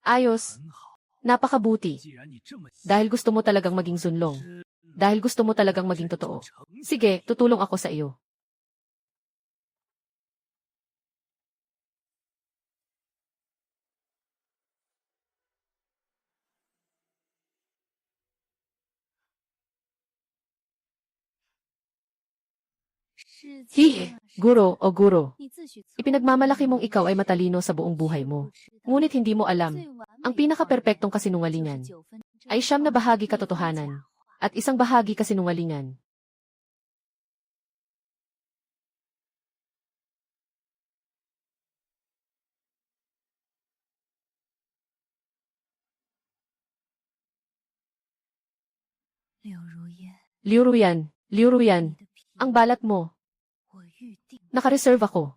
Speaker 1: Ayos. Napakabuti. Dahil gusto mo talagang maging zunlong. Dahil gusto mo talagang maging totoo. Sige, tutulong ako sa iyo. Hihi, guro o guro. Ipinagmamalaki mong ikaw ay matalino sa buong buhay mo. Ngunit hindi mo alam, ang pinaka-perpektong kasinungalingan ay 9 na bahagi katotohanan at 1 bahagi kasinungalingan. Liu Ruyan, ang balat mo. Nakareserve ako.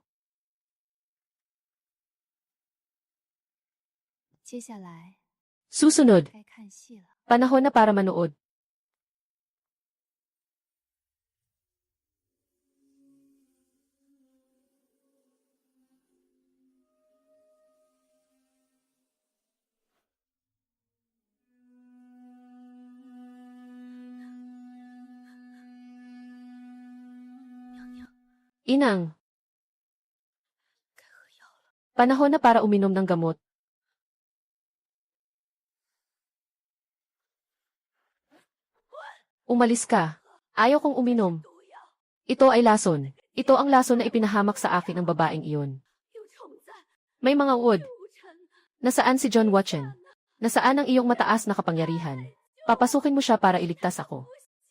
Speaker 1: Susunod, panahon na para manood. Inang, panahon na para uminom ng gamot. Umalis ka. Ayaw kong uminom. Ito ay lason. Ito ang lason na ipinahamak sa akin ng babaeng iyon. May mga uod. Nasaan si John Watchen? Nasaan ang iyong mataas na kapangyarihan? Papasukin mo siya para iligtas ako.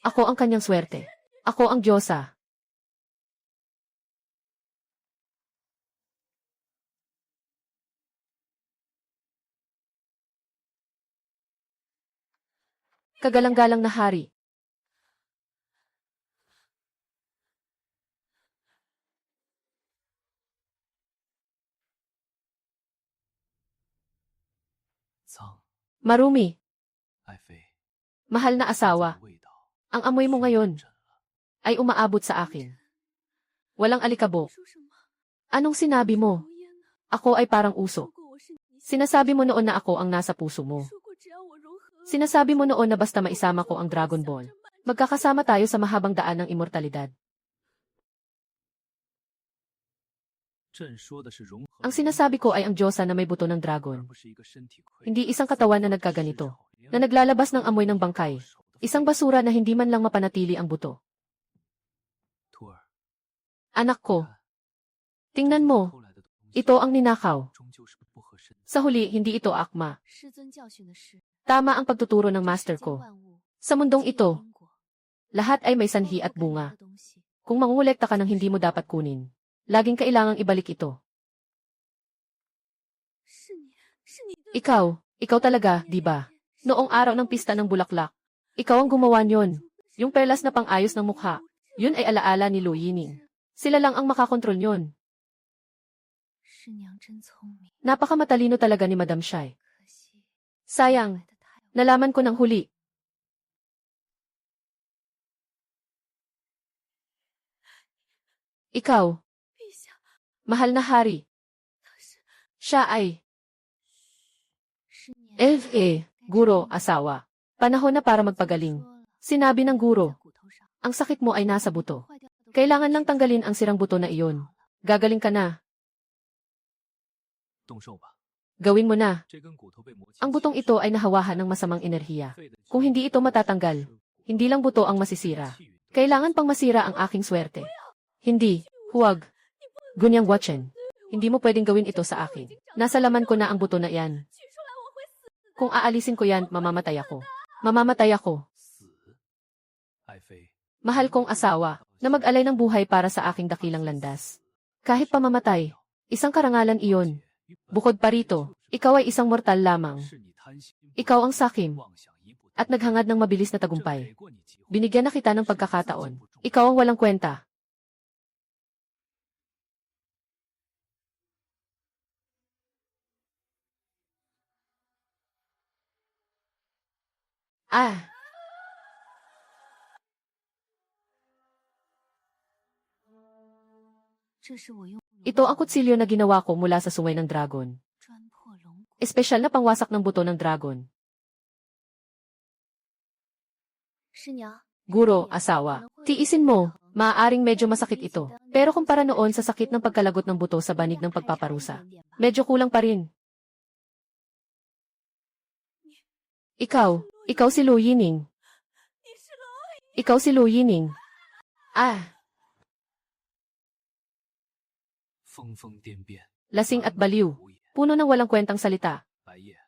Speaker 1: Ako ang kanyang swerte. Ako ang Diyosa. Kagalang-galang na hari. Marumi,
Speaker 3: 爱妃，
Speaker 1: mahal na
Speaker 3: 这
Speaker 1: asawa,
Speaker 3: 味道
Speaker 1: ang amoy mo
Speaker 3: 熏
Speaker 1: ngayon
Speaker 3: 人了。
Speaker 1: ay umaabot sa akin. Walang alikabok.
Speaker 2: 说什么？
Speaker 1: Anong sinabi mo?
Speaker 2: 如烟呢？
Speaker 1: Ako ay parang uso.
Speaker 2: 说过我是你的心，
Speaker 1: Sinasabi mo noon na ako ang nasa puso mo.
Speaker 2: 说过只要我融合，
Speaker 1: Sinasabi mo noon na basta maisama ko ang Dragon Ball, magkakasama tayo sa mahabang daan ng immortalidad.
Speaker 3: 朕说的是融合，
Speaker 1: Ang sinasabi ko ay ang Diyosa na may buto ng
Speaker 3: 而
Speaker 1: dragon,
Speaker 3: 不是一个身体傀儡。
Speaker 1: hindi isang katawan na nagkaganito, na naglalabas ng amoy ng bangkay, isang basura na hindi man lang mapanatili ang buto.
Speaker 3: 徒儿，
Speaker 1: Anak ko,
Speaker 3: 看
Speaker 1: tingnan mo,
Speaker 3: 偷来的东西
Speaker 1: ito ang ninakaw.
Speaker 3: 终究是不合身的。
Speaker 1: Sa huli, hindi ito akma.
Speaker 2: 师尊教训的是，
Speaker 1: Tama ang pagtuturo ng
Speaker 2: 这
Speaker 1: master
Speaker 2: 世间
Speaker 1: ko.
Speaker 2: 万物
Speaker 1: Sa mundong
Speaker 2: 皆有
Speaker 1: ito,
Speaker 2: 因果，
Speaker 1: lahat ay may
Speaker 2: 所有
Speaker 1: sanhi at
Speaker 2: 不该来
Speaker 1: bunga.
Speaker 2: 的东西，
Speaker 1: Kung mangungulekta ka ng hindi mo dapat kunin, laging kailangang ibalik ito.
Speaker 2: 是你对
Speaker 1: Ikaw talaga, di ba? Noong araw ng pista ng bulaklak, ikaw ang gumawa niyon. Yung perlas na pang-ayos ng mukha, yun ay alaala ni Lu Yining. Sila lang ang makakontrol niyon.
Speaker 2: 师娘真聪明，
Speaker 1: Napakamatalino talaga ni Madam Shai.
Speaker 2: 可惜
Speaker 1: Sayang,
Speaker 2: 来的太晚。
Speaker 1: nalaman ko ng huli. Ikaw,
Speaker 2: 陛下，
Speaker 1: mahal na hari,
Speaker 2: 他是
Speaker 1: siya ay
Speaker 2: 师娘。
Speaker 1: F.A. Guro, asawa. Panahon na para magpagaling. Sinabi ng guro, ang sakit mo ay nasa buto. Kailangan lang tanggalin ang sirang buto na iyon. Gagaling ka na.
Speaker 3: 动手吧，
Speaker 1: Gawin mo na.
Speaker 3: 这根骨头被磨进
Speaker 1: Ang butong
Speaker 3: 气
Speaker 1: ito ay nahawahan ng masamang enerhiya. Kung hindi ito matatanggal, hindi lang buto ang masisira. Kailangan pang masira ang aking swerte. Hindi, huwag. Gunyang Watchen. Hindi mo pwedeng gawin ito sa akin. Nasa laman ko na ang buto na iyan.
Speaker 2: 取出来我会死。
Speaker 1: Kung aalisin ko yan, mamamatay ako. Mamamatay ako.
Speaker 3: 死。爱妃，
Speaker 1: Mahal kong asawa, na mag-alay ng buhay para sa aking dakilang landas. Kahit pamamatay, isang karangalan iyon. Bukod pa rito, ikaw ay isang mortal lamang.
Speaker 3: 是你贪心，
Speaker 1: Ikaw ang sakim,
Speaker 3: 妄想一步
Speaker 1: at naghangad ng mabilis na
Speaker 3: 朕
Speaker 1: tagumpay.
Speaker 3: 给过你机会，
Speaker 1: Binigyan na kita ng pagkakataon. Ikaw ang walang kwenta. Ah,
Speaker 2: 这是我用
Speaker 1: ito ang kutsilyo na ginawa ko mula sa sungay ng dragon.
Speaker 2: 钻破龙骨。
Speaker 1: Espesyal na pangwasak ng buto ng dragon.
Speaker 2: 师娘，
Speaker 1: Guro, asawa, tiisin mo, maaaring medyo masakit ito. Pero kumpara noon sa sakit ng pagkalagot ng buto sa banig ng pagpaparusa, medyo kulang pa rin. Ikaw si Lu Yining. Ikaw si Lu Yining. Ah,
Speaker 3: 疯疯癫癫，
Speaker 1: lasing at baliw.
Speaker 3: 无言
Speaker 1: Puno ng walang kwentang salita.
Speaker 3: 白夜，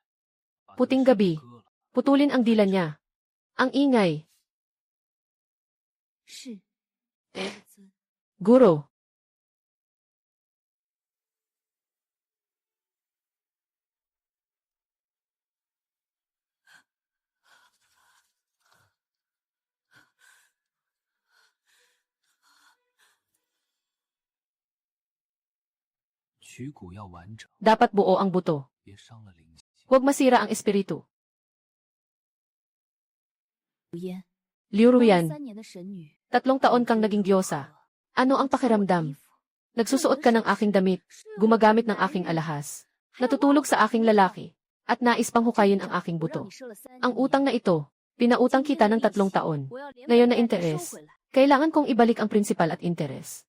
Speaker 3: 把他的
Speaker 1: Puting
Speaker 3: 手
Speaker 1: gabi.
Speaker 3: 割了
Speaker 1: Putulin ang dila niya. Ang ingay.
Speaker 2: 是
Speaker 1: Guro.
Speaker 3: “取骨要完整，
Speaker 1: Dapat buo ang buto.
Speaker 3: 别伤了灵性。
Speaker 1: Huwag masira ang espiritu.
Speaker 2: 如烟，
Speaker 1: Liu
Speaker 2: 当了
Speaker 1: Ruyan,
Speaker 2: 3年的神女，
Speaker 1: 3 taon kang naging diyosa. Ano ang pakiramdam? Nagsusuot ka ng aking damit, gumagamit ng aking alahas, natutulog sa aking lalaki, at nais pang hukayin ang aking buto. Ang utang na ito, pinautang kita ng 3 taon. Ngayon na interes, kailangan kong ibalik ang prinsipal at interes.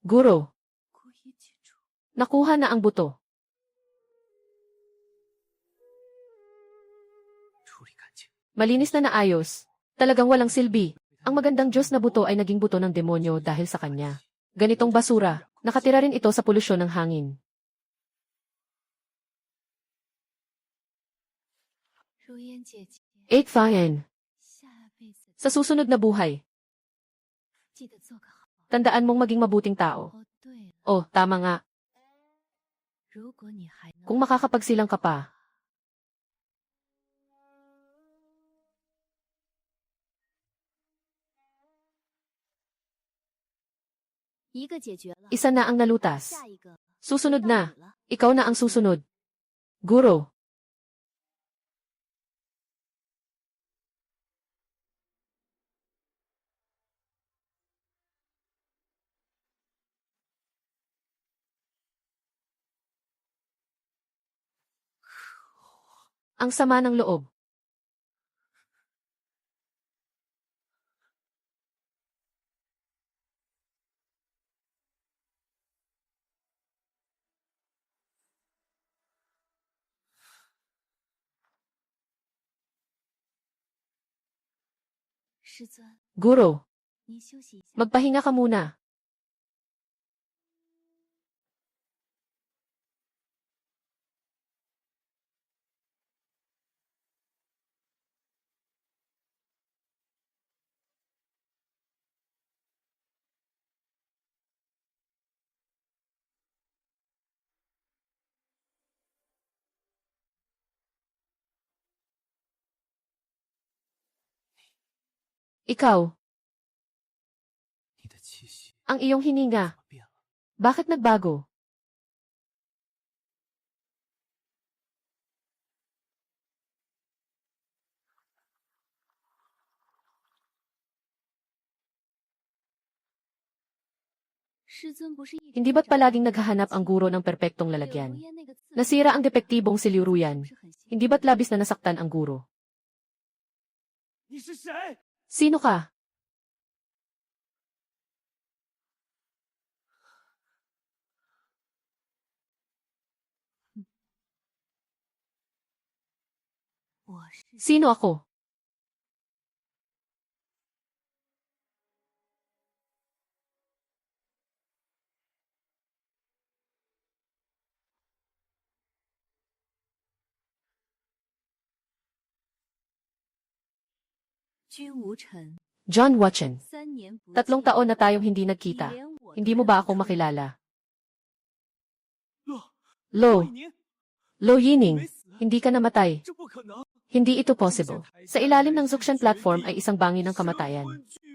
Speaker 1: Guro, nakuha na ang buto.
Speaker 3: 处理干净。
Speaker 1: Malinis na naayos. Talagang walang silbi. Ang magandang Diyos na buto ay naging buto ng demonyo dahil sa kanya. Ganitong basura, nakatira rin ito sa polusyon ng hangin.
Speaker 2: 如烟姐姐，
Speaker 1: 8 Fayan.
Speaker 2: 下辈子
Speaker 1: Sa susunod na buhay,
Speaker 2: 记得做个好。
Speaker 1: tandaan mong maging mabuting tao.
Speaker 2: 哦，对了，
Speaker 1: Oh, tama nga.
Speaker 2: 如果你还能
Speaker 1: Kung makakapagsilang ka pa.
Speaker 2: 一个解决了，
Speaker 1: Isa na ang nalutas.
Speaker 2: 下一个
Speaker 1: Susunod
Speaker 2: 到
Speaker 1: na.
Speaker 2: 你了。
Speaker 1: Ikaw na ang susunod. Guro. Ang sama ng loob. Guro,
Speaker 2: 你休息一下。
Speaker 1: magpahinga ka muna. Ikaw,
Speaker 3: 你的气息
Speaker 1: ang iyong
Speaker 3: 怎
Speaker 1: hininga,
Speaker 3: 么变了？
Speaker 1: bakit nagbago? Hindi ba't palaging naghahanap ang guro ng perpektong lalagyan? Nasira ang depektibong si Liu Ruyan. Hindi ba't labis na nasaktan ang guro?
Speaker 4: 你是谁？
Speaker 1: Sino ka? Sino ako? John Watchen. 3 taon na tayong hindi nagkita. Hindi mo ba ako makilala?
Speaker 4: 洛
Speaker 1: Lo,
Speaker 4: 以宁，
Speaker 1: Lo
Speaker 4: 你
Speaker 1: Yining,
Speaker 4: 没死，
Speaker 1: hindi ka namatay.
Speaker 4: 这不可能。
Speaker 1: Hindi ito possible. Sa ilalim ng Zuxian platform ay isang bangin ng kamatayan.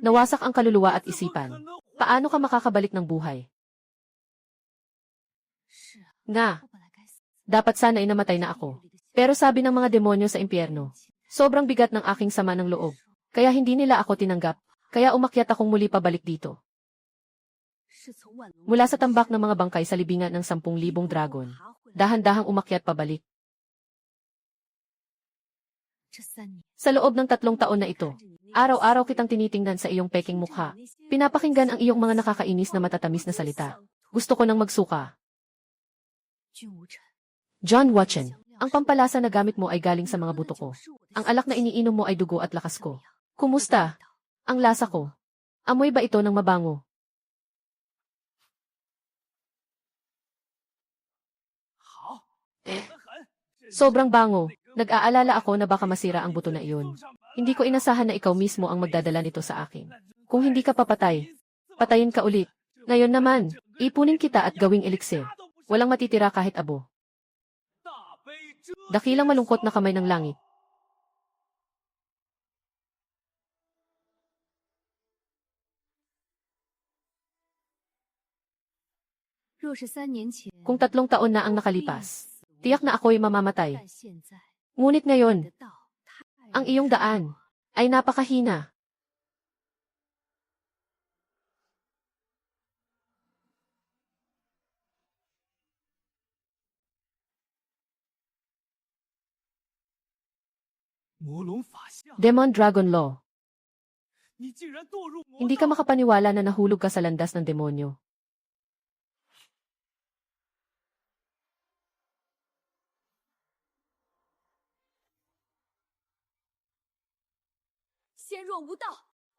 Speaker 1: Nawasak ang kaluluwa at isipan. Paano ka makakabalik ng buhay? Nga, dapat sana ay namatay na ako. Pero sabi ng mga demonyo sa impyerno, sobrang bigat ng aking sama ng loob. Kaya hindi nila ako tinanggap. Kaya umakyat akong muli pabalik dito. Mula sa tambak ng mga bangkay sa libingan ng 10,000 dragon, dahan-dahang umakyat pabalik. Sa loob ng 3 taon na ito, araw-araw kitang tinitingnan sa iyong peking mukha. Pinapakinggan ang iyong mga nakakainis na matatamis na salita. Gusto ko nang magsuka. John Watchen, ang pampalasa na gamit mo ay galing sa mga buto ko. Ang alak na iniinom mo ay dugo at lakas ko. Kumusta? Ang lasa ko. Amoy ba ito ng mabango? Sobrang bango. Nag-aalala ako na baka masira ang buto na iyon. Hindi ko inasahan na ikaw mismo ang magdadala nito sa akin. Kung hindi ka papatay, patayin ka ulit. Ngayon naman, ipunin kita at gawing eliksir. Walang matitira kahit abo. Dakilang malungkot na kamay ng langit. Kung 3 taon na ang nakalipas, tiyak na ako'y mamamatay. Ngunit ngayon, ang iyong daan ay napakahina. Demon Dragon Law.
Speaker 4: 你竟然堕入魔
Speaker 1: Hindi ka makapaniwala na nahulog ka sa landas ng demonyo.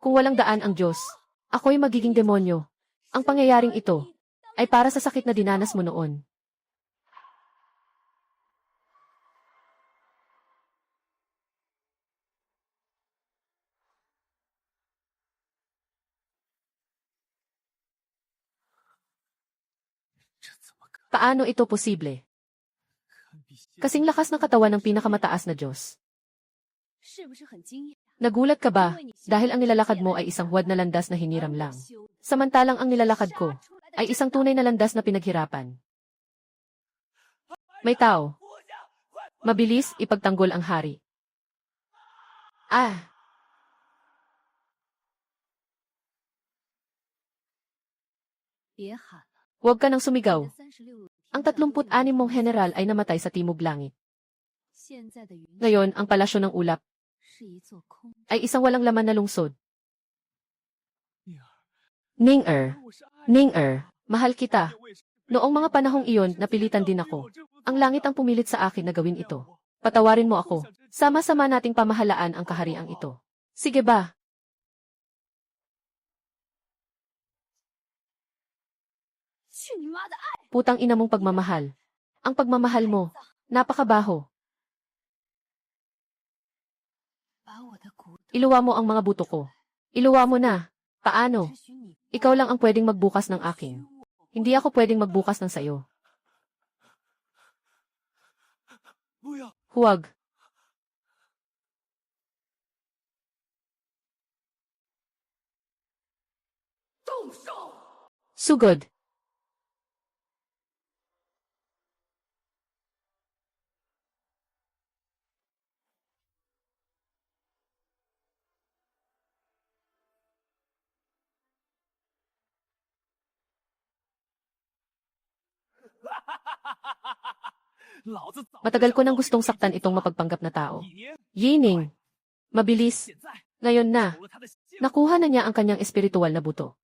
Speaker 1: Kung walang daan ang Diyos, ako'y magiging demonyo. Ang pangyayaring ito ay para sa sakit na dinanas mo noon. Paano ito posible? Kasing lakas ng katawan ng pinakamataas na Diyos. Nagulat ka ba dahil ang nilalakad mo ay isang huwad na landas na hiniram lang? Samantalang ang nilalakad ko ay isang tunay na landas na pinaghirapan. May tao. Mabilis ipagtanggol ang hari. Ah! Huwag ka nang sumigaw. Ang 36 mong general ay namatay sa Timog Langit. Ngayon, ang palasyo ng ulap ay isang walang laman na lungsod. Ning-er, Ning-er, mahal kita. Noong mga panahong iyon, napilitan din ako. Ang langit ang pumilit sa akin na gawin ito. Patawarin mo ako. Sama-sama nating pamahalaan ang kahariang ito. Sige ba? Putang ina mong pagmamahal. Ang pagmamahal mo, napakabaho. Iluwa mo ang mga buto ko. Iluwa mo na. Paano? Ikaw lang ang pwedeng magbukas ng akin. Hindi ako pwedeng magbukas ng sayo. Huwag. Sugod. Matagal ko nang gustong saktan itong mapagpanggap na tao. Yining. Mabilis. Ngayon na. Nakuha na niya ang kanyang espiritual na buto.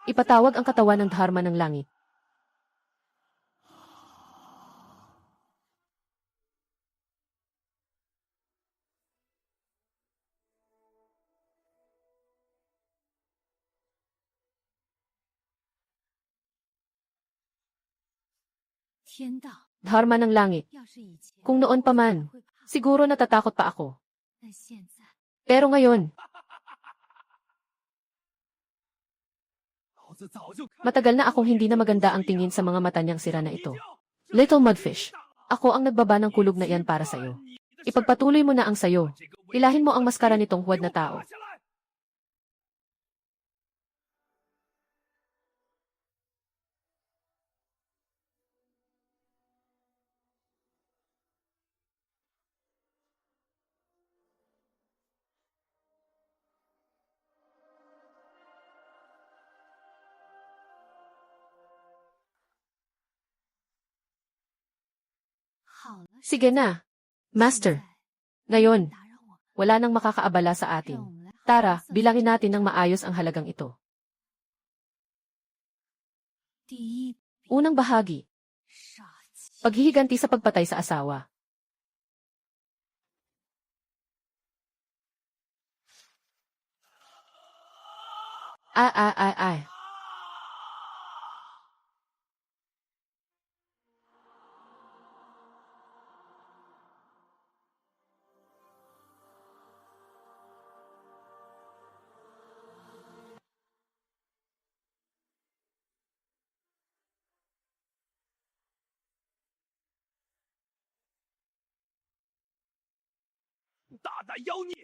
Speaker 1: Ipatawag ang katawan ng dharma ng langit. Dharma ng langit. Kung noon pa man, siguro natatakot pa ako. Pero ngayon, matagal na akong hindi na maganda ang tingin sa mga mata niyang sira na ito. Little Mudfish, ako ang nagbaba ng kulog na iyan para sa'yo. Ipagpatuloy mo na ang sayo. Ilahin mo ang maskara nitong huwad na tao. Sige na, Master. Ngayon, wala nang makakaabala sa atin. Tara, bilangin natin ng maayos ang halagang ito. Unang bahagi. Paghihiganti sa pagpatay sa asawa. Ay.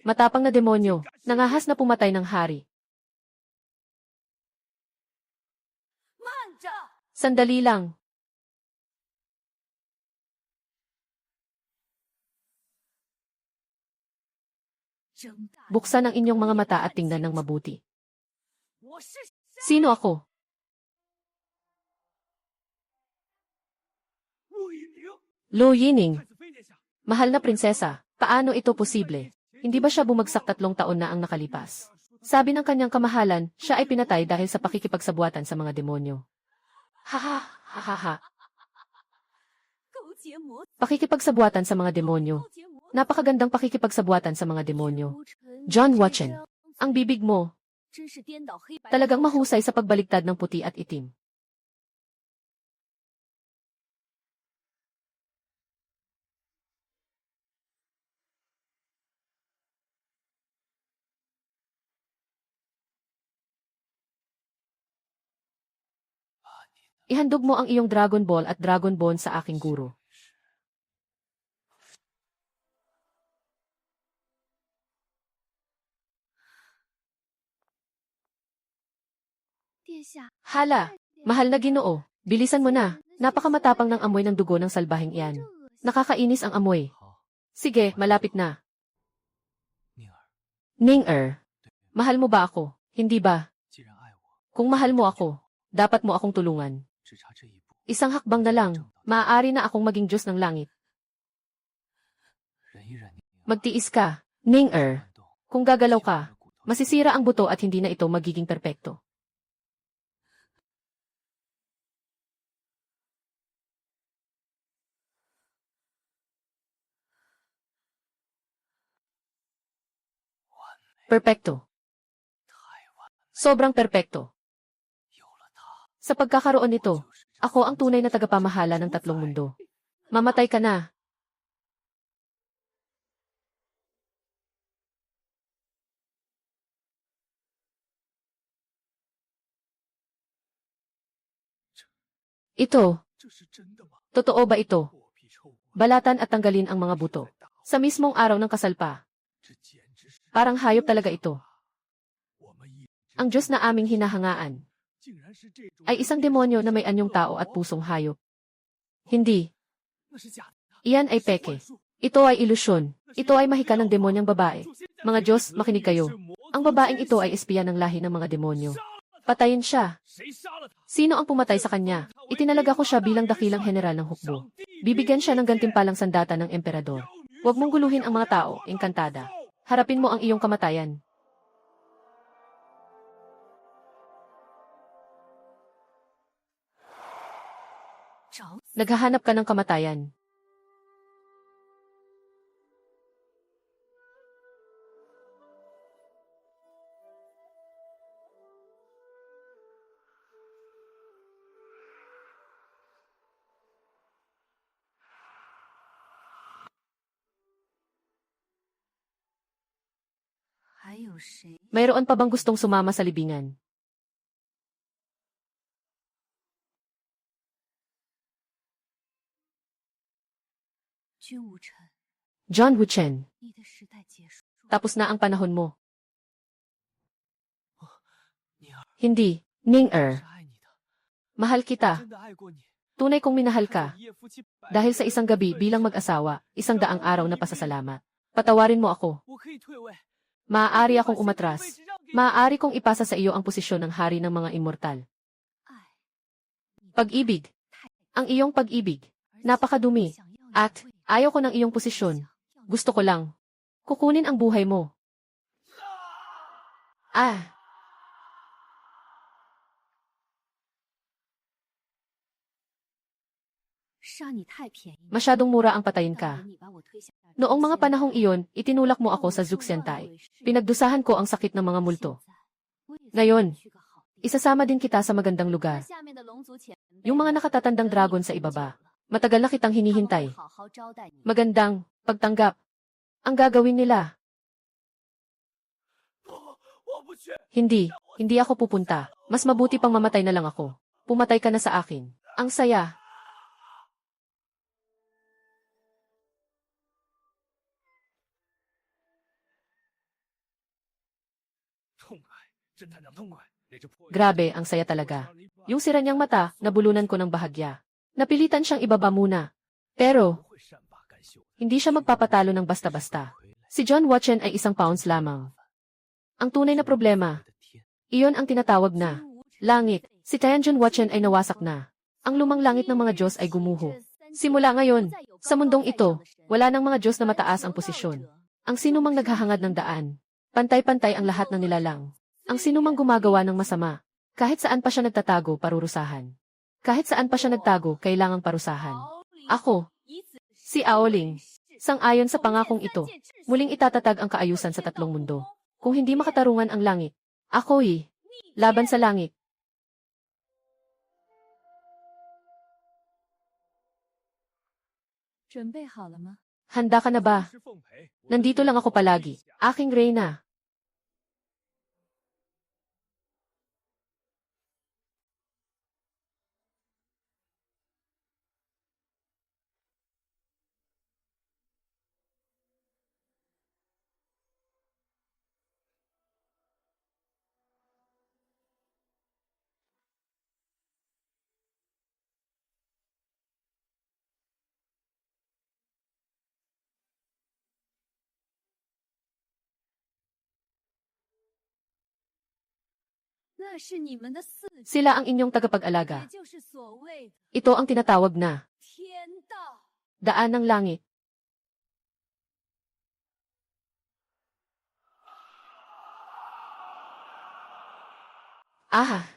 Speaker 1: Matapang na demonyo, nangahas na pumatay ng hari. Sandali lang. Buksan ang inyong mga mata at tingnan ng mabuti. Sino ako? Lu Yining. Mahal na prinsesa, paano ito posible? Hindi ba siya bumagsak 3 taon na ang nakalipas? Sabi ng kanyang kamahalan, siya ay pinatay dahil sa pakikipagsabuatan sa mga demonyo. Ha. Pakikipagsabuatan sa mga demonyo. Napakagandang pakikipagsabuatan sa mga demonyo. John Watchen, ang bibig mo, talagang mahusay sa pagbaliktad ng puti at itim. Ihandog mo ang iyong Dragon Ball at Dragon Bone sa aking guro. Hala, mahal na Ginoo, bilisan mo na. Napakamatapang ng amoy ng dugo ng salbahing iyan. Nakakainis ang amoy. Sige, malapit na.
Speaker 3: 宁儿，
Speaker 1: Ning-er, mahal mo ba ako? Hindi ba?
Speaker 3: 既然爱我，
Speaker 1: Kung mahal mo ako, dapat mo akong tulungan.
Speaker 3: 只差这一步，
Speaker 1: Isang hakbang na lang, maaari na akong maging Diyos ng langit.
Speaker 3: 忍一忍，宁儿，
Speaker 1: Magtiis ka, Ning-er.
Speaker 3: 慢动，
Speaker 1: Kung gagalaw
Speaker 3: 切
Speaker 1: ka,
Speaker 3: 断了骨头，
Speaker 1: masisira ang buto at hindi na ito magiging perpekto. Perpekto.
Speaker 3: 太晚，
Speaker 1: Sobrang perpekto.
Speaker 3: 有了它，
Speaker 1: Sa pagkakaroon
Speaker 3: 我
Speaker 1: nito,
Speaker 3: 就是这
Speaker 1: ako ang tunay na tagapamahala ng tatlong mundo. Mamatay ka na. Ito,
Speaker 4: 这是真的吗？
Speaker 1: totoo ba ito?
Speaker 4: 破皮臭骨，
Speaker 1: Balatan at tanggalin ang mga buto.
Speaker 4: 在大号
Speaker 1: Sa mismong araw ng kasalpa,
Speaker 4: 这简直是
Speaker 1: parang hayop talaga ito.
Speaker 4: 我们一直
Speaker 1: Ang Diyos na aming hinahangaan
Speaker 4: 竟然是这种
Speaker 1: ay isang demonyo na may anyong tao at pusong hayop. Hindi,
Speaker 4: 那是假的，
Speaker 1: iyan ay
Speaker 4: 是
Speaker 1: peke.
Speaker 4: 幻术
Speaker 1: Ito ay ilusyon. Ito ay mahika ng demonyang babae. Mga Diyos, makinig kayo. Ang babaeng ito ay espiya ng lahi ng mga demonyo. Patayin siya.
Speaker 4: 谁杀了他？
Speaker 1: Sino ang pumatay sa kanya? Itinalaga ko siya bilang dakilang general ng hukbo. Bibigyan siya ng gantimpalang sandata ng emperador. Huwag mong guluhin ang mga tao, engkantada. Harapin mo ang iyong kamatayan. Naghahanap ka ng kamatayan. Mayroon pa bang gustong sumama sa libingan? John Wuchen, tapos na ang panahon mo.
Speaker 3: 宁儿，
Speaker 1: Hindi,
Speaker 3: 是
Speaker 1: Ning-er,
Speaker 3: 爱你的，
Speaker 1: mahal kita.
Speaker 3: 真的爱过你。
Speaker 1: Tunay kong minahal
Speaker 3: 看
Speaker 1: ka.
Speaker 3: 着一夜夫妻百
Speaker 1: Dahil
Speaker 3: 年
Speaker 1: sa isang gabi
Speaker 3: 分
Speaker 1: bilang
Speaker 3: 手
Speaker 1: mag-asawa, 100 araw na pasasalamat. Patawarin mo ako.
Speaker 3: 我可以退位，
Speaker 1: Maaari akong umatras. Maaari kong ipasa sa iyo ang posisyon ng hari ng mga immortal. Pag-ibig. Ang iyong pag-ibig. Napakadumi. At, ayaw ko ng iyong posisyon. Gusto ko lang. Kukunin ang buhay mo. Ah! Masyadong mura ang patayin ka. Noong mga panahong iyon, itinulak mo ako sa Zuxiantai. Pinagdusahan ko ang sakit ng mga multo. Ngayon, isasama din kita sa magandang lugar. Yung mga nakatatandang dragon sa ibaba. Matagal na kitang hinihintay. Magandang pagtanggap. Ang gagawin nila.
Speaker 4: 我不去。
Speaker 1: Hindi ako pupunta. Mas mabuti pang mamatay na lang ako. Pumatay ka na sa akin. Ang saya. Grabe, ang saya talaga. Yung sira niyang mata, nabulunan ko ng bahagya. Napilitan siyang ibaba muna. Pero, hindi siya magpapatalo ng basta-basta. Si John Watchen ay 1 pounds lamang. Ang tunay na problema, iyon ang tinatawag na langit. Si Tianjun Watchen ay nawasak na. Ang lumang langit ng mga Diyos ay gumuho. Simula ngayon, sa mundong ito, wala ng mga Diyos na mataas ang posisyon. Ang sinumang naghahangad ng daan, pantay-pantay ang lahat ng nilalang. Ang sinumang gumagawa ng masama, kahit saan pa siya nagtatago, parurusahan. Kahit saan pa siya nagtago, kailangang parusahan. Ako, si Aoling, Sang-ayon sa pangakong ito, muling itatatag ang kaayusan sa tatlong mundo. Kung hindi makatarungan ang langit, ako'y laban sa langit. Handa ka na ba? Nandito lang ako palagi, aking reyna. Sila ang inyong tagapag-alaga. Ito ang tinatawag na daan ng langit. Ah!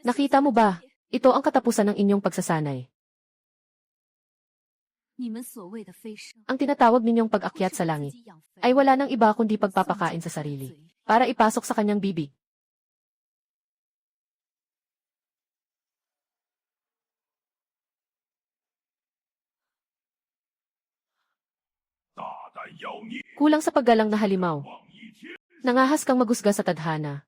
Speaker 1: Nakita mo ba? Ito ang katapusan ng inyong pagsasanay. Ang tinatawag ninyong pag-akyat sa langit ay wala nang iba kundi pagpapakain sa sarili para ipasok sa kanyang bibig. Kulang sa paggalang na halimaw. Nangahas kang magusga sa tadhana.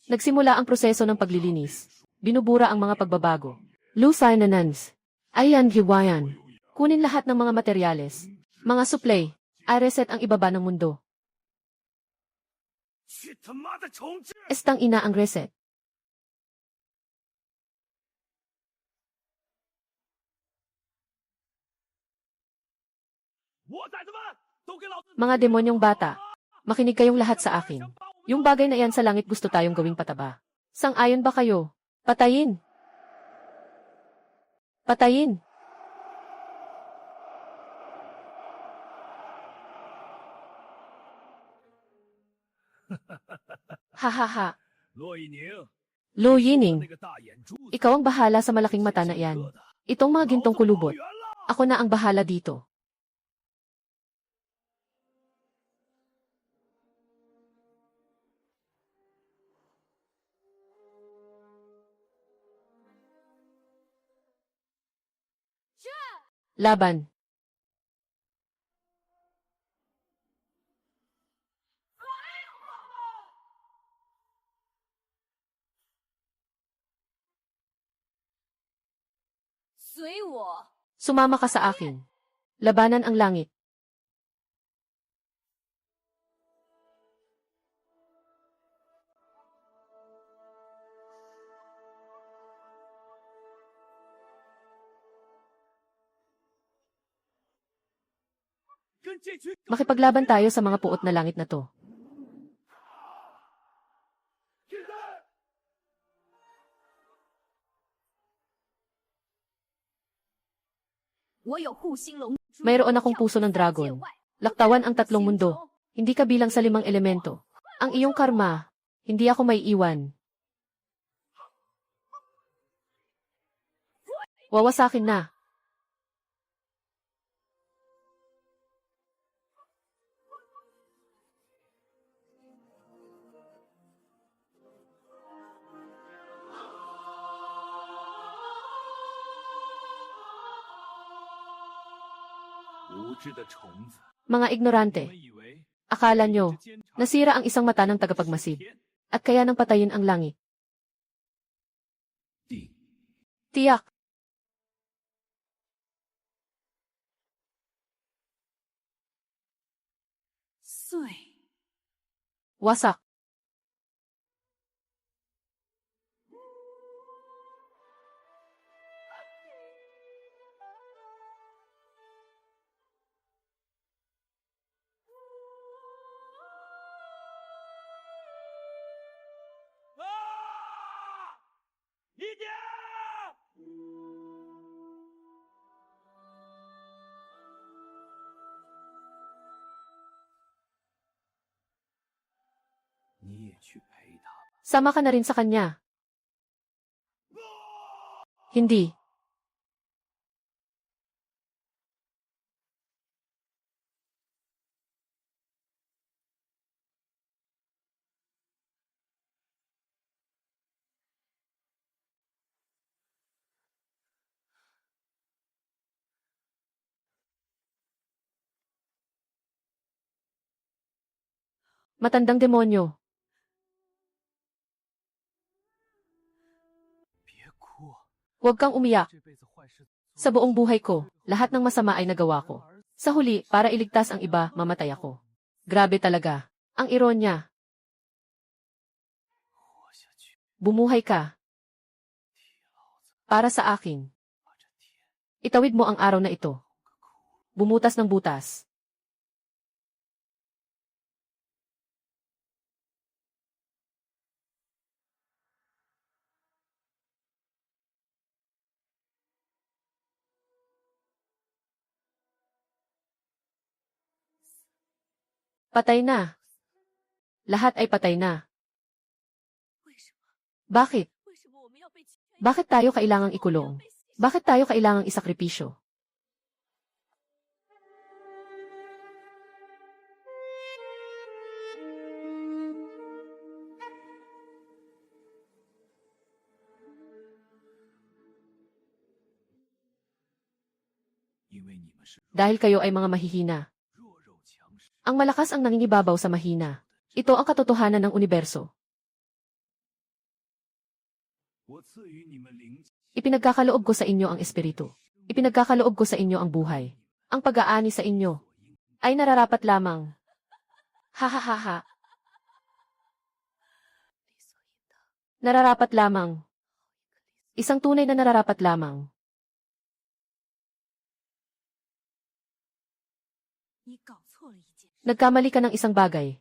Speaker 1: Nagsimula ang proseso ng paglilinis. Binubura ang mga pagbabago. Lusainanans. Ayan giwayan. Kunin lahat ng mga materyales. Mga suplay. Areset ang ibaba ng mundo. Estang ina ang reset. Mga demonyong bata, makinig kayong lahat sa akin. Yung bagay na iyan sa langit gusto tayong gawing pataba. Sang-ayon ba kayo? Patayin! Patayin! Hahaha. Lo Yining, ikaw ang bahala sa malaking mata na iyan. Itong mga gintong kulubot. Ako na ang bahala dito. Laban. Sumama ka sa akin. Labanan ang langit. Makipaglaban tayo sa mga puot na langit na to. Mayroon akong puso ng dragon. Laktawan ang tatlong mundo. Hindi kabilang sa 5 elemento. Ang iyong karma, hindi ako may iwan. Wawasakin na. Mga ignorante, akala nyo, nasira ang isang mata ng tagapagmasid, at kaya nang patayin ang langit. Tiyak. Wasak.
Speaker 3: 你也去陪他吧。
Speaker 1: Sama ka na rin sa kanya. Hindi. Matandang demonyo.
Speaker 3: 别哭，
Speaker 1: Huwag kang umiyak.
Speaker 3: 这辈子坏事
Speaker 1: Sa buong buhay ko, lahat ng masama ay nagawa ko. Sa huli, para iligtas ang iba, mamatay ako. Grabe talaga. Ang ironya.
Speaker 3: 活下去，
Speaker 1: Bumuhay ka.
Speaker 3: 替老子
Speaker 1: Para sa akin.
Speaker 3: 把这天
Speaker 1: Itawid mo ang araw na ito.
Speaker 3: 个窟窿。
Speaker 1: Bumutas ng butas. Patay na. Lahat ay patay na.
Speaker 2: 为什么？
Speaker 1: Bakit?
Speaker 2: 为什么我们要被欺骗？
Speaker 1: Bakit tayo kailangang ikulong? Bakit tayo kailangang isakripisyo? Dahil kayo ay mga mahihina. Ang malakas ang nangingibabaw sa mahina. Ito ang katotohanan ng universo. Ipinagkakaloob ko sa inyo ang espiritu. Ipinagkakaloob ko sa inyo ang buhay. Ang pag-aani sa inyo ay nararapat lamang. Ha ha ha ha. Nararapat lamang. Isang tunay na nararapat lamang.
Speaker 2: 你搞错了一件事。
Speaker 1: Nagkamali ka ng isang bagay.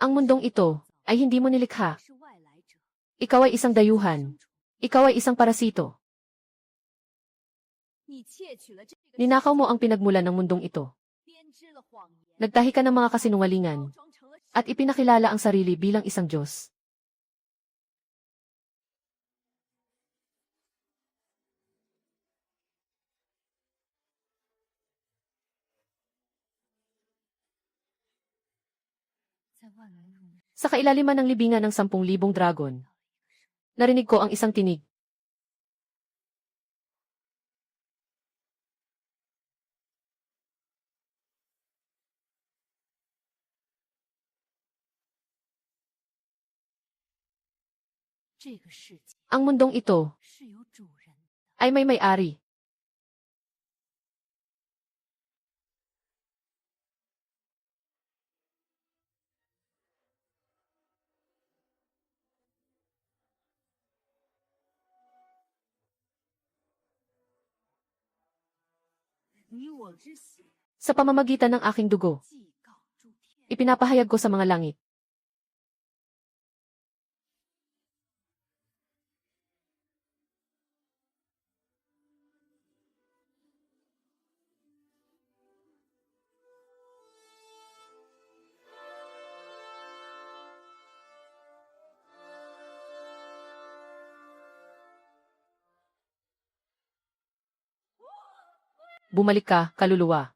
Speaker 1: Ang mundong ito ay hindi mo nilikha.
Speaker 2: 是外来者，
Speaker 1: Ikaw ay isang dayuhan. Ikaw ay isang parasito.
Speaker 2: 你窃取了这个，
Speaker 1: Ninakaw mo ang pinagmulan ng mundong ito.
Speaker 2: 编织了谎言，
Speaker 1: Nagtahi ka ng mga kasinungalingan
Speaker 2: 包装成了
Speaker 1: at ipinakilala ang sarili bilang isang Diyos. Sa kailaliman ng libingan ng 10,000 dragon, narinig ko ang isang tinig. Ang mundong ito
Speaker 2: 是有主人的。
Speaker 1: ay may may-ari. Sa pamamagitan ng aking dugo,
Speaker 2: 祭告诸天，
Speaker 1: ipinapahayag ko sa mga langit. Bumalik ka, kaluluwa.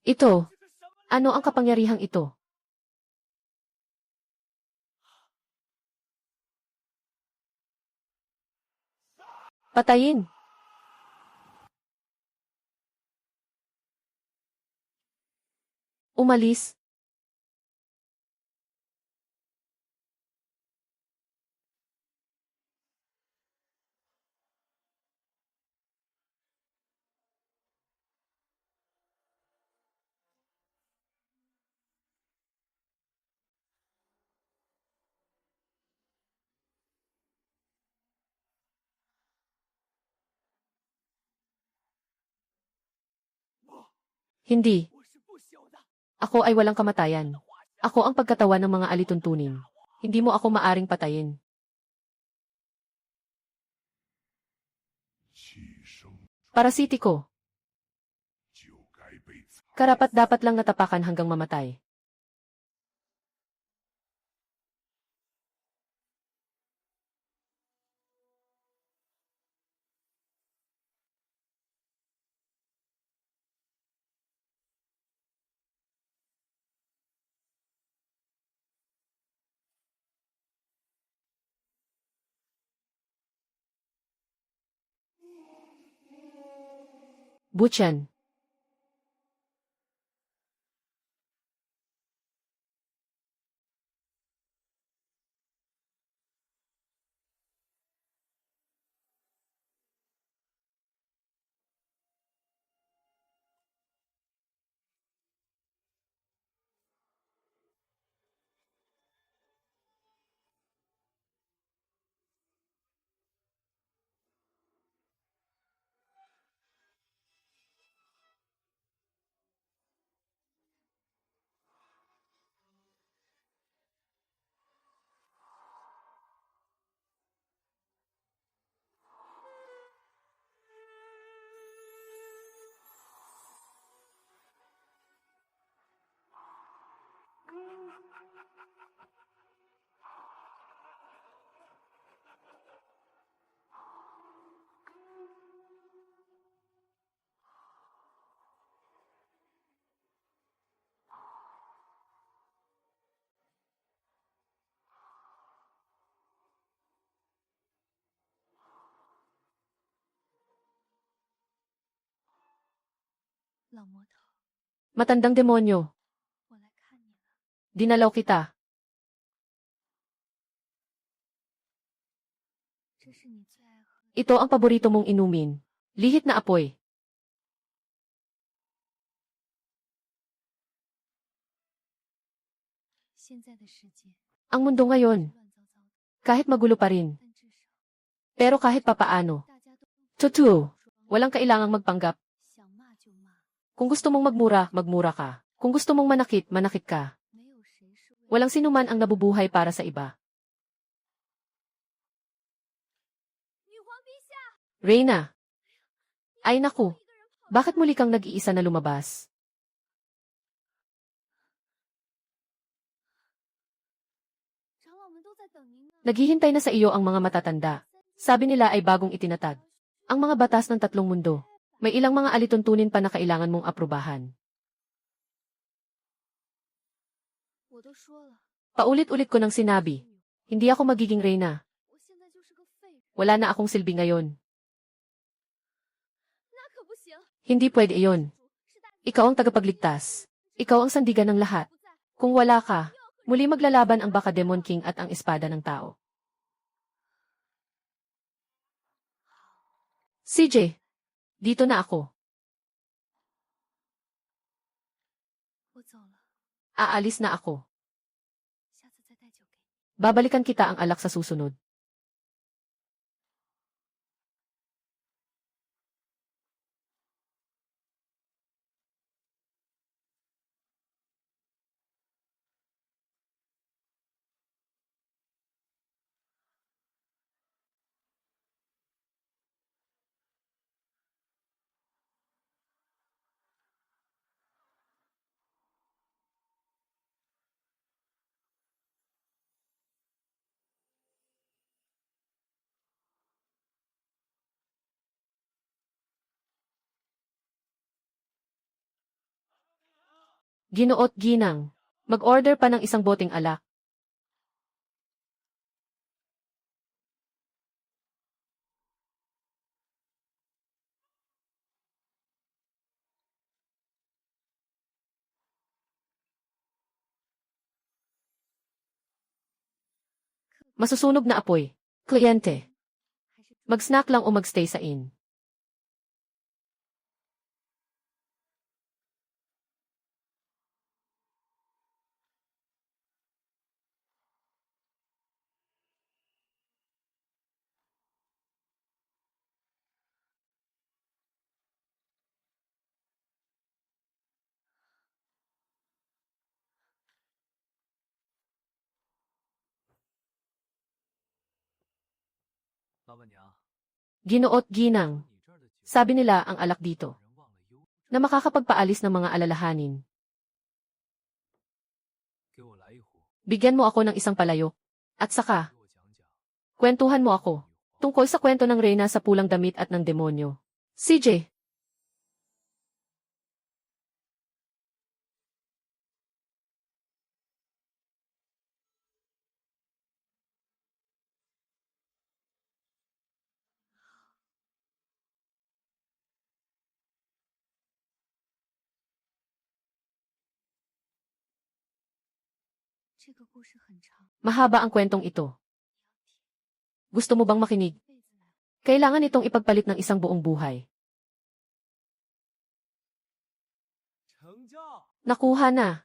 Speaker 1: Ito, ano ang kapangyarihang ito? Patayin. Umalis. Hindi.
Speaker 4: 我是不朽的。
Speaker 1: Ako ay walang kamatayan. Ako ang pagkatawan ng mga alituntunin. Hindi mo ako maaring patayin.
Speaker 3: 牺牲
Speaker 1: Parasitiko.
Speaker 3: 就该被残。
Speaker 1: Karapat-dapat lang natapakan hanggang mamatay. Butchan. Matandang demonyo. Dinalaw kita. Ito ang paborito mong inumin. Lihit na apoy. Ang mundo ngayon, kahit magulo pa rin. Pero kahit papaano. Totoo, walang kailangang magpanggap. Kung gusto mong magmura, magmura ka. Kung gusto mong manakit, manakit ka. Walang sinuman ang nabubuhay para sa iba. Reyna. Ay naku. Bakit muli kang nag-iisa na lumabas? Naghihintay na sa iyo ang mga matatanda. Sabi nila ay bagong itinatag. Ang mga batas ng tatlong mundo. May ilang mga alituntunin pa na kailangan mong aprubahan. Paulit-ulit ko nang sinabi. Hindi ako magiging reyna. Wala na akong silbi ngayon. Hindi pwede iyon. Ikaw ang tagapagligtas. Ikaw ang sandigan ng lahat. Kung wala ka, muli maglalaban ang Baka Demon King at ang espada ng tao. CJ, dito na ako. Aalis na ako. Babalikan kita ang alak sa susunod. Ginoot ginang. Mag-order pa ng isang boteng alak. Masusunog na apoy. Kliyente. Mag-snack lang o mag-stay sa inn. Ginoot ginang. Sabi nila ang alak dito na makakapagpaalis ng mga alalahanin. Bigyan mo ako ng isang palayok. At saka, kwentuhan mo ako tungkol sa kwento ng reyna sa pulang damit at ng demonyo. CJ. Mahaba ang kwentong ito. Gusto mo bang makinig? Kailangan itong ipagpalit ng isang buong buhay.
Speaker 4: 成交。
Speaker 1: Nakuha na.